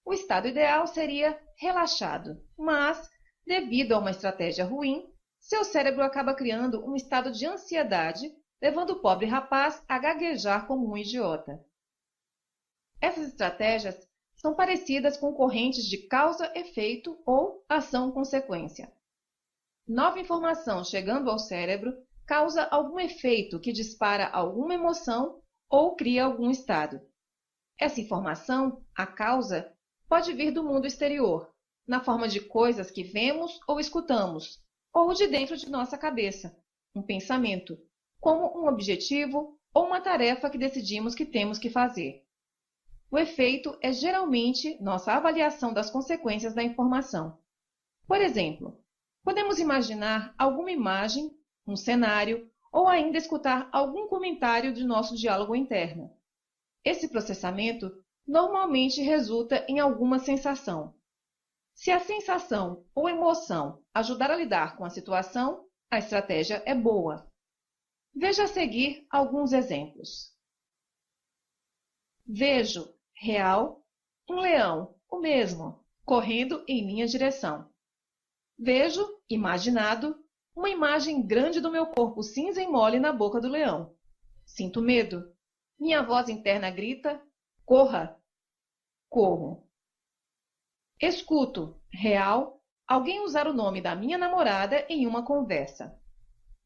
O estado ideal seria relaxado, mas, devido a uma estratégia ruim, seu cérebro acaba criando um estado de ansiedade, levando o pobre rapaz a gaguejar como um idiota. Essas estratégias são parecidas com correntes de causa-efeito ou ação-consequência. Nova informação chegando ao cérebro causa algum efeito que dispara alguma emoção ou cria algum estado. Essa informação, a causa, pode vir do mundo exterior, na forma de coisas que vemos ou escutamos, ou de dentro de nossa cabeça, um pensamento, como um objetivo ou uma tarefa que decidimos que temos que fazer. O efeito é geralmente nossa avaliação das consequências da informação. Por exemplo, podemos imaginar alguma imagem, um cenário, ou ainda escutar algum comentário de nosso diálogo interno. Esse processamento normalmente resulta em alguma sensação. Se a sensação ou emoção ajudar a lidar com a situação, a estratégia é boa. Veja a seguir alguns exemplos. Vejo, real, um leão, o mesmo, correndo em minha direção. Vejo, imaginado, uma imagem grande do meu corpo cinza e mole na boca do leão. Sinto medo. Minha voz interna grita, corra. Corro. Escuto, real, alguém usar o nome da minha namorada em uma conversa.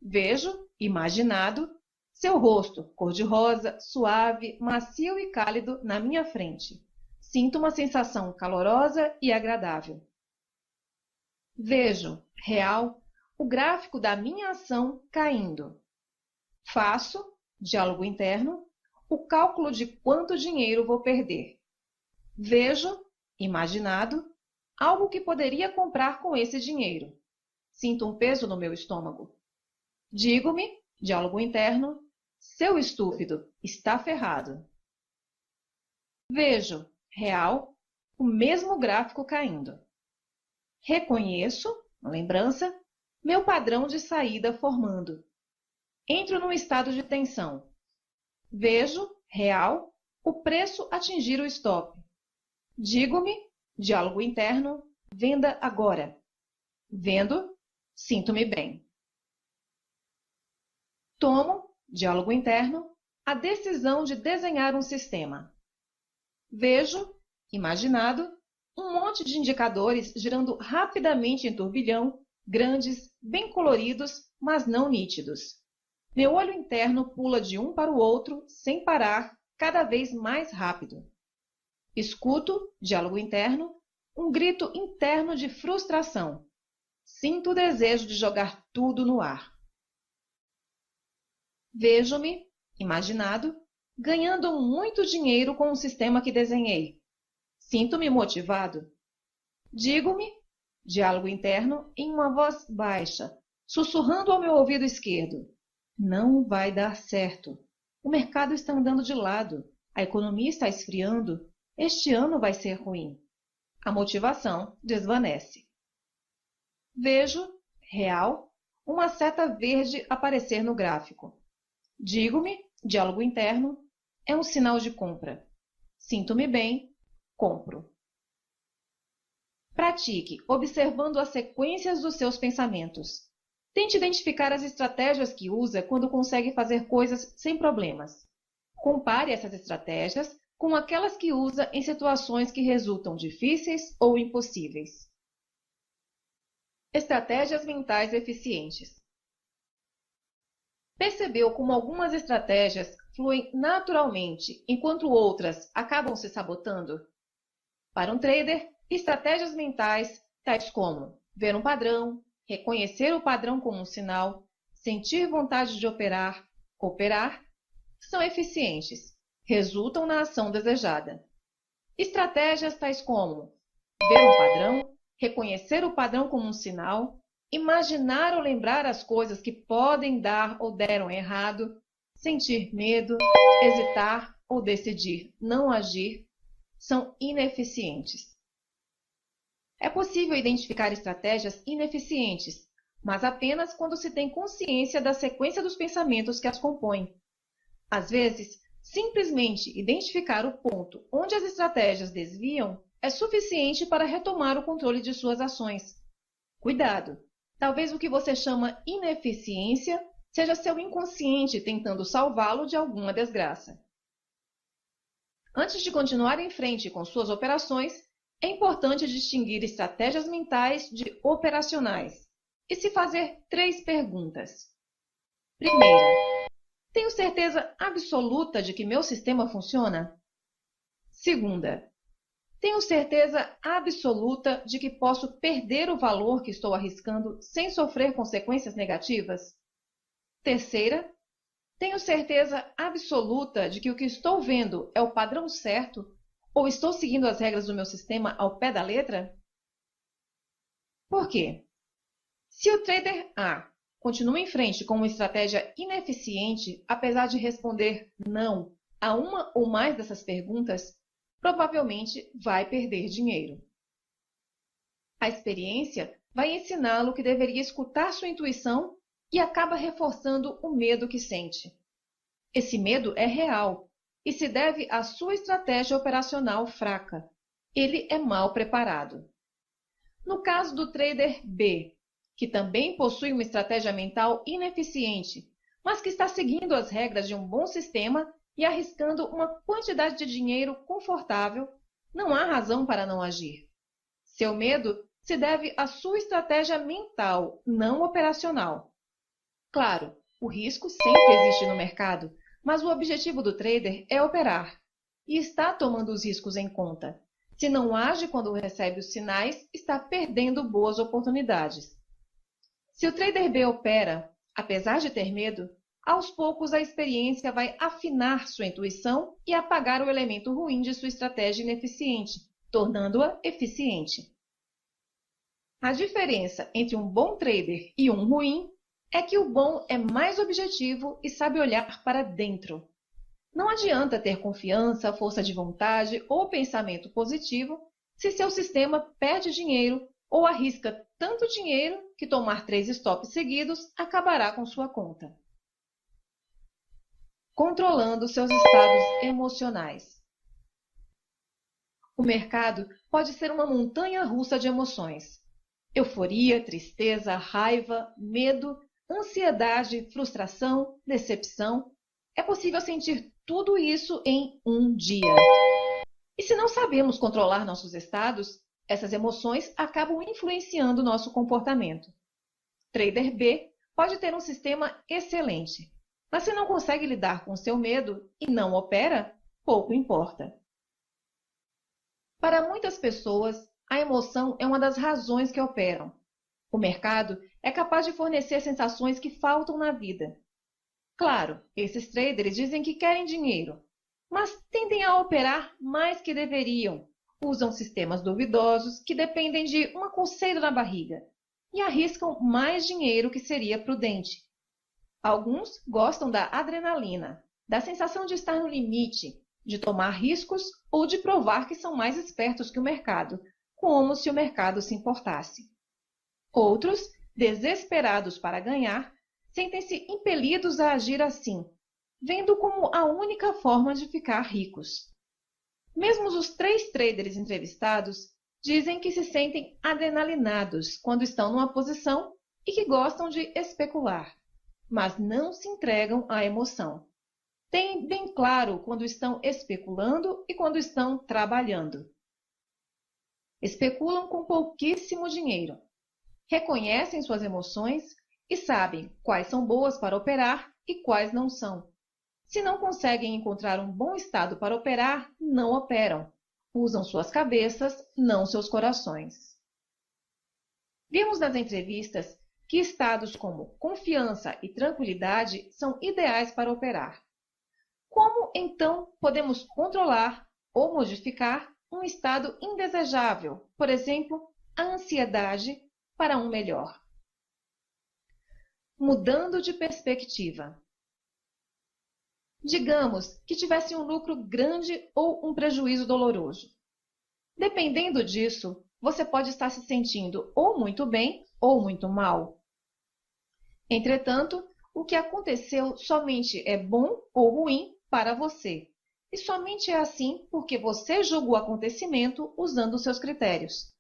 Vejo, imaginado, seu rosto, cor-de-rosa, suave, macio e cálido na minha frente. Sinto uma sensação calorosa e agradável. Vejo, real, o gráfico da minha ação caindo. Faço, diálogo interno, o cálculo de quanto dinheiro vou perder. Vejo, imaginado, algo que poderia comprar com esse dinheiro. Sinto um peso no meu estômago. Digo-me, diálogo interno, seu estúpido, está ferrado. Vejo, real, o mesmo gráfico caindo. Reconheço, lembrança, meu padrão de saída formando. Entro num estado de tensão. Vejo, real, o preço atingir o stop. Digo-me, diálogo interno, venda agora. Vendo, sinto-me bem. Tomo, diálogo interno, a decisão de desenhar um sistema. Vejo, imaginado, um monte de indicadores girando rapidamente em turbilhão, grandes, bem coloridos, mas não nítidos. Meu olho interno pula de um para o outro, sem parar, cada vez mais rápido. Escuto, diálogo interno, um grito interno de frustração. Sinto o desejo de jogar tudo no ar. Vejo-me, imaginado, ganhando muito dinheiro com o sistema que desenhei. Sinto-me motivado. Digo-me, diálogo interno, em uma voz baixa, sussurrando ao meu ouvido esquerdo. Não vai dar certo. O mercado está andando de lado. A economia está esfriando. Este ano vai ser ruim. A motivação desvanece. Vejo, real, uma seta verde aparecer no gráfico. Digo-me, diálogo interno, é um sinal de compra. Sinto-me bem, compro. Pratique, observando as sequências dos seus pensamentos. Tente identificar as estratégias que usa quando consegue fazer coisas sem problemas. Compare essas estratégias com aquelas que usa em situações que resultam difíceis ou impossíveis. Estratégias mentais eficientes. Percebeu como algumas estratégias fluem naturalmente, enquanto outras acabam se sabotando? Para um trader, estratégias mentais, tais como ver um padrão, reconhecer o padrão como um sinal, sentir vontade de operar, são eficientes, resultam na ação desejada. Estratégias tais como ver um padrão, reconhecer o padrão como um sinal, imaginar ou lembrar as coisas que podem dar ou deram errado, sentir medo, hesitar ou decidir não agir, são ineficientes. É possível identificar estratégias ineficientes, mas apenas quando se tem consciência da sequência dos pensamentos que as compõem. Às vezes, simplesmente identificar o ponto onde as estratégias desviam é suficiente para retomar o controle de suas ações. Cuidado! Talvez o que você chama ineficiência seja seu inconsciente tentando salvá-lo de alguma desgraça. Antes de continuar em frente com suas operações, é importante distinguir estratégias mentais de operacionais e se fazer 3 perguntas. Primeira, tenho certeza absoluta de que meu sistema funciona? Segunda, tenho certeza absoluta de que posso perder o valor que estou arriscando sem sofrer consequências negativas? Terceira, tenho certeza absoluta de que o que estou vendo é o padrão certo ou estou seguindo as regras do meu sistema ao pé da letra? Por quê? Se o trader A continua em frente com uma estratégia ineficiente, apesar de responder não a uma ou mais dessas perguntas, provavelmente vai perder dinheiro. A experiência vai ensiná-lo que deveria escutar sua intuição e acaba reforçando o medo que sente. Esse medo é real e se deve à sua estratégia operacional fraca. Ele é mal preparado. No caso do trader B, que também possui uma estratégia mental ineficiente, mas que está seguindo as regras de um bom sistema e arriscando uma quantidade de dinheiro confortável, não há razão para não agir. Seu medo se deve à sua estratégia mental, não operacional. Claro, o risco sempre existe no mercado, mas o objetivo do trader é operar e está tomando os riscos em conta. Se não age quando recebe os sinais, está perdendo boas oportunidades. Se o trader B opera, apesar de ter medo, aos poucos a experiência vai afinar sua intuição e apagar o elemento ruim de sua estratégia ineficiente, tornando-a eficiente. A diferença entre um bom trader e um ruim é que o bom é mais objetivo e sabe olhar para dentro. Não adianta ter confiança, força de vontade ou pensamento positivo se seu sistema perde dinheiro ou arrisca tanto dinheiro que tomar 3 stops seguidos acabará com sua conta. Controlando seus estados emocionais. O mercado pode ser uma montanha-russa de emoções. Euforia, tristeza, raiva, medo, ansiedade, frustração, decepção. É possível sentir tudo isso em um dia. E se não sabemos controlar nossos estados, essas emoções acabam influenciando nosso comportamento. Trader B pode ter um sistema excelente, mas se não consegue lidar com seu medo e não opera, pouco importa. Para muitas pessoas, a emoção é uma das razões que operam. O mercado é capaz de fornecer sensações que faltam na vida. Claro, esses traders dizem que querem dinheiro, mas tendem a operar mais que deveriam. Usam sistemas duvidosos que dependem de uma coceira na barriga e arriscam mais dinheiro que seria prudente. Alguns gostam da adrenalina, da sensação de estar no limite, de tomar riscos ou de provar que são mais espertos que o mercado, como se o mercado se importasse. Outros, desesperados para ganhar, sentem-se impelidos a agir assim, vendo como a única forma de ficar ricos. Mesmo os 3 traders entrevistados dizem que se sentem adrenalinados quando estão numa posição e que gostam de especular, mas não se entregam à emoção. Têm bem claro quando estão especulando e quando estão trabalhando. Especulam com pouquíssimo dinheiro. Reconhecem suas emoções e sabem quais são boas para operar e quais não são. Se não conseguem encontrar um bom estado para operar, não operam. Usam suas cabeças, não seus corações. Vimos nas entrevistas que estados como confiança e tranquilidade são ideais para operar. Como, então, podemos controlar ou modificar um estado indesejável, por exemplo, a ansiedade, para um melhor? Mudando de perspectiva. Digamos que tivesse um lucro grande ou um prejuízo doloroso. Dependendo disso, você pode estar se sentindo ou muito bem ou muito mal. Entretanto, o que aconteceu somente é bom ou ruim para você. E somente é assim porque você julga o acontecimento usando seus critérios.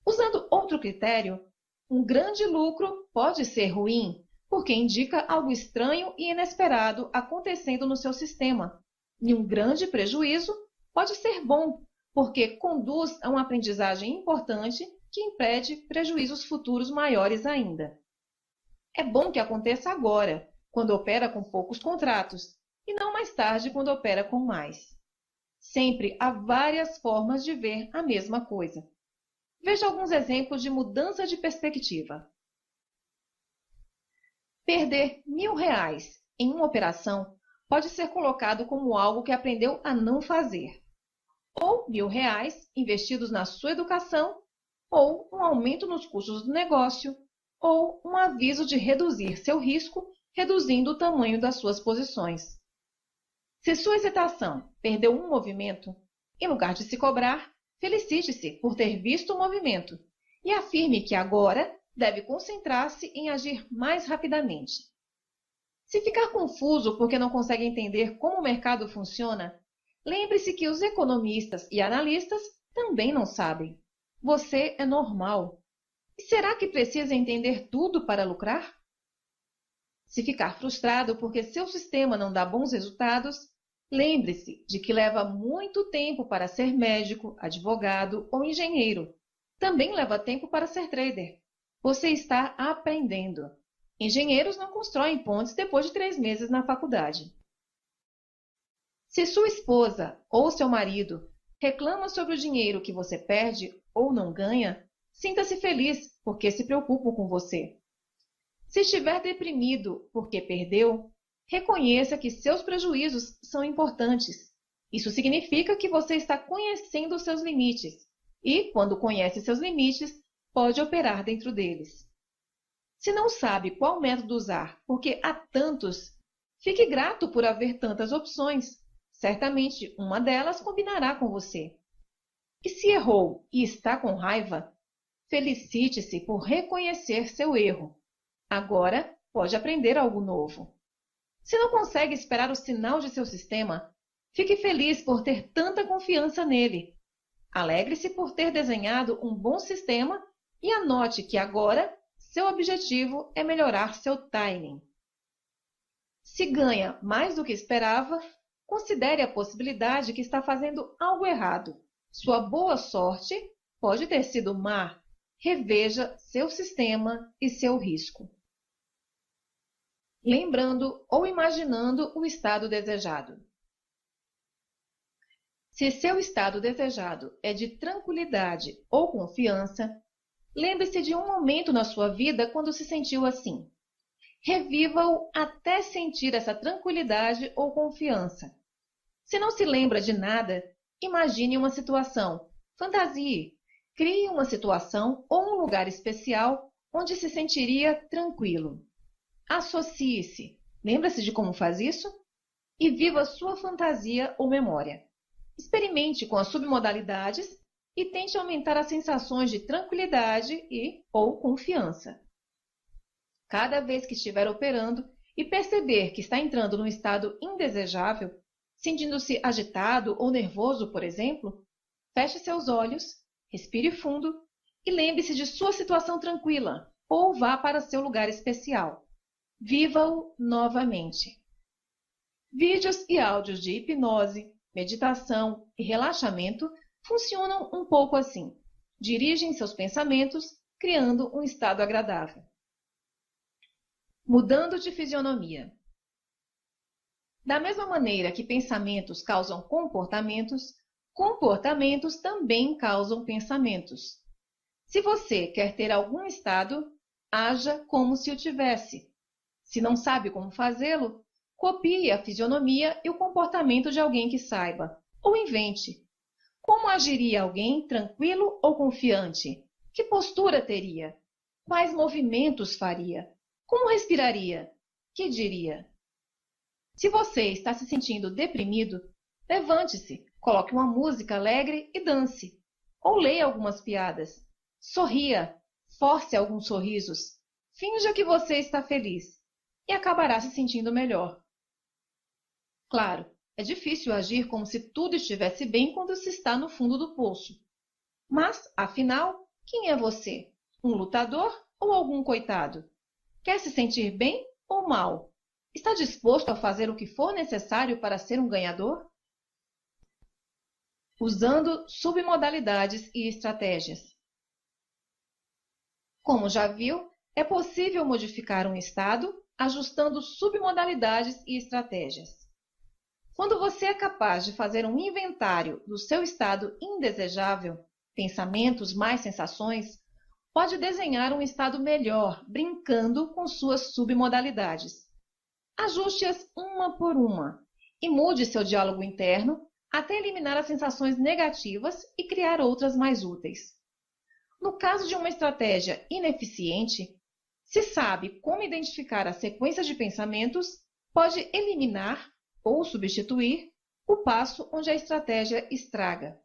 Usando outro critério, um grande lucro pode ser ruim, porque indica algo estranho e inesperado acontecendo no seu sistema. E um grande prejuízo pode ser bom, porque conduz a uma aprendizagem importante que impede prejuízos futuros maiores ainda. É bom que aconteça agora, quando opera com poucos contratos, e não mais tarde, quando opera com mais. Sempre há várias formas de ver a mesma coisa. Veja alguns exemplos de mudança de perspectiva. Perder R$ 1.000 em uma operação pode ser colocado como algo que aprendeu a não fazer. Ou R$ 1.000 investidos na sua educação, ou um aumento nos custos do negócio, ou um aviso de reduzir seu risco, reduzindo o tamanho das suas posições. Se sua hesitação perdeu um movimento, em lugar de se cobrar, felicite-se por ter visto o movimento e afirme que agora deve concentrar-se em agir mais rapidamente. Se ficar confuso porque não consegue entender como o mercado funciona, lembre-se que os economistas e analistas também não sabem. Você é normal. E será que precisa entender tudo para lucrar? Se ficar frustrado porque seu sistema não dá bons resultados, lembre-se de que leva muito tempo para ser médico, advogado ou engenheiro. Também leva tempo para ser trader. Você está aprendendo. Engenheiros não constroem pontes depois de 3 meses na faculdade. Se sua esposa ou seu marido reclama sobre o dinheiro que você perde ou não ganha, sinta-se feliz porque se preocupam com você. Se estiver deprimido porque perdeu, reconheça que seus prejuízos são importantes. Isso significa que você está conhecendo os seus limites e, quando conhece seus limites, pode operar dentro deles. Se não sabe qual método usar porque há tantos, fique grato por haver tantas opções. Certamente uma delas combinará com você. E se errou e está com raiva, felicite-se por reconhecer seu erro. Agora pode aprender algo novo. Se não consegue esperar o sinal de seu sistema, fique feliz por ter tanta confiança nele. Alegre-se por ter desenhado um bom sistema e anote que agora seu objetivo é melhorar seu timing. Se ganha mais do que esperava, considere a possibilidade que está fazendo algo errado. Sua boa sorte pode ter sido má. Reveja seu sistema e seu risco. Lembrando ou imaginando o estado desejado. Se seu estado desejado é de tranquilidade ou confiança, lembre-se de um momento na sua vida quando se sentiu assim. Reviva-o até sentir essa tranquilidade ou confiança. Se não se lembra de nada, imagine uma situação, fantasie, crie uma situação ou um lugar especial onde se sentiria tranquilo. Associe-se, lembra-se de como faz isso? E viva sua fantasia ou memória. Experimente com as submodalidades e tente aumentar as sensações de tranquilidade e ou confiança. Cada vez que estiver operando e perceber que está entrando num estado indesejável, sentindo-se agitado ou nervoso, por exemplo, feche seus olhos, respire fundo e lembre-se de sua situação tranquila ou vá para seu lugar especial. Viva-o novamente. Vídeos e áudios de hipnose, meditação e relaxamento funcionam um pouco assim. Dirigem seus pensamentos, criando um estado agradável. Mudando de fisionomia. Da mesma maneira que pensamentos causam comportamentos, comportamentos também causam pensamentos. Se você quer ter algum estado, haja como se o tivesse. Se não sabe como fazê-lo, copie a fisionomia e o comportamento de alguém que saiba, ou invente. Como agiria alguém tranquilo ou confiante? Que postura teria? Quais movimentos faria? Como respiraria? Que diria? Se você está se sentindo deprimido, levante-se, coloque uma música alegre e dance. Ou leia algumas piadas. Sorria, force alguns sorrisos. Finja que você está feliz e acabará se sentindo melhor. Claro, é difícil agir como se tudo estivesse bem quando se está no fundo do poço. Mas, afinal, quem é você? Um lutador ou algum coitado? Quer se sentir bem ou mal? Está disposto a fazer o que for necessário para ser um ganhador? Usando submodalidades e estratégias. Como já viu, é possível modificar um estado ajustando submodalidades e estratégias. Quando você é capaz de fazer um inventário do seu estado indesejável, pensamentos mais sensações, pode desenhar um estado melhor, brincando com suas submodalidades. Ajuste-as uma por uma e mude seu diálogo interno até eliminar as sensações negativas e criar outras mais úteis. No caso de uma estratégia ineficiente, se sabe como identificar a sequência de pensamentos, pode eliminar ou substituir o passo onde a estratégia estraga.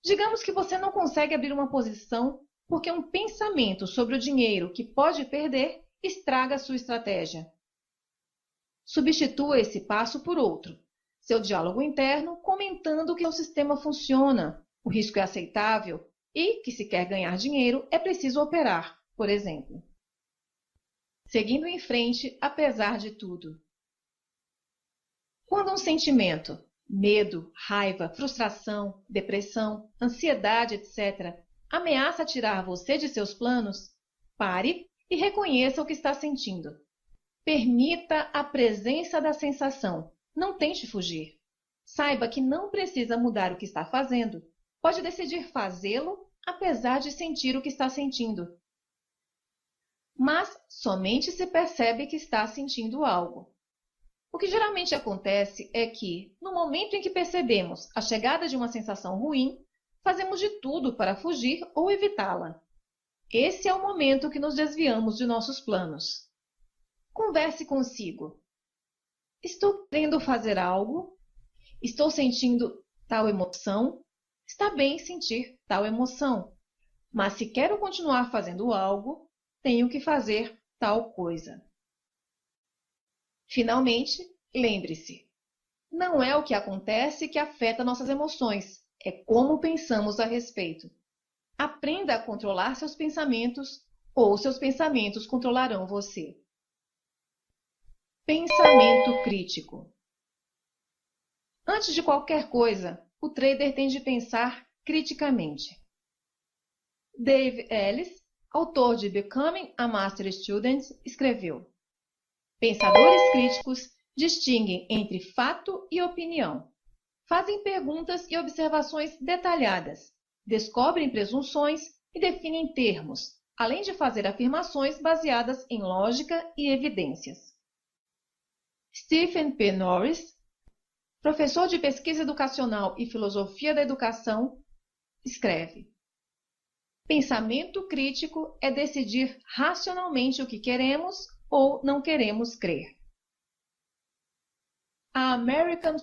Digamos que você não consegue abrir uma posição porque um pensamento sobre o dinheiro que pode perder estraga a sua estratégia. Substitua esse passo por outro. Seu diálogo interno comentando que o sistema funciona, o risco é aceitável e que, se quer ganhar dinheiro, é preciso operar, por exemplo. Seguindo em frente, apesar de tudo. Quando um sentimento, medo, raiva, frustração, depressão, ansiedade, etc., ameaça tirar você de seus planos, pare e reconheça o que está sentindo. Permita a presença da sensação. Não tente fugir. Saiba que não precisa mudar o que está fazendo. Pode decidir fazê-lo, apesar de sentir o que está sentindo. Mas somente se percebe que está sentindo algo. O que geralmente acontece é que, no momento em que percebemos a chegada de uma sensação ruim, fazemos de tudo para fugir ou evitá-la. Esse é o momento que nos desviamos de nossos planos. Converse consigo. Estou querendo fazer algo? Estou sentindo tal emoção? Está bem sentir tal emoção, mas se quero continuar fazendo algo, tenho que fazer tal coisa. Finalmente, lembre-se, não é o que acontece que afeta nossas emoções, é como pensamos a respeito. Aprenda a controlar seus pensamentos ou seus pensamentos controlarão você. Pensamento crítico. Antes de qualquer coisa, o trader tem de pensar criticamente. Dave Ellis, autor de Becoming a Master Student, escreveu: pensadores críticos distinguem entre fato e opinião. Fazem perguntas e observações detalhadas, descobrem presunções e definem termos, além de fazer afirmações baseadas em lógica e evidências. Stephen P. Norris, professor de pesquisa educacional e filosofia da educação, escreve: pensamento crítico é decidir racionalmente o que queremos ou não queremos crer. A American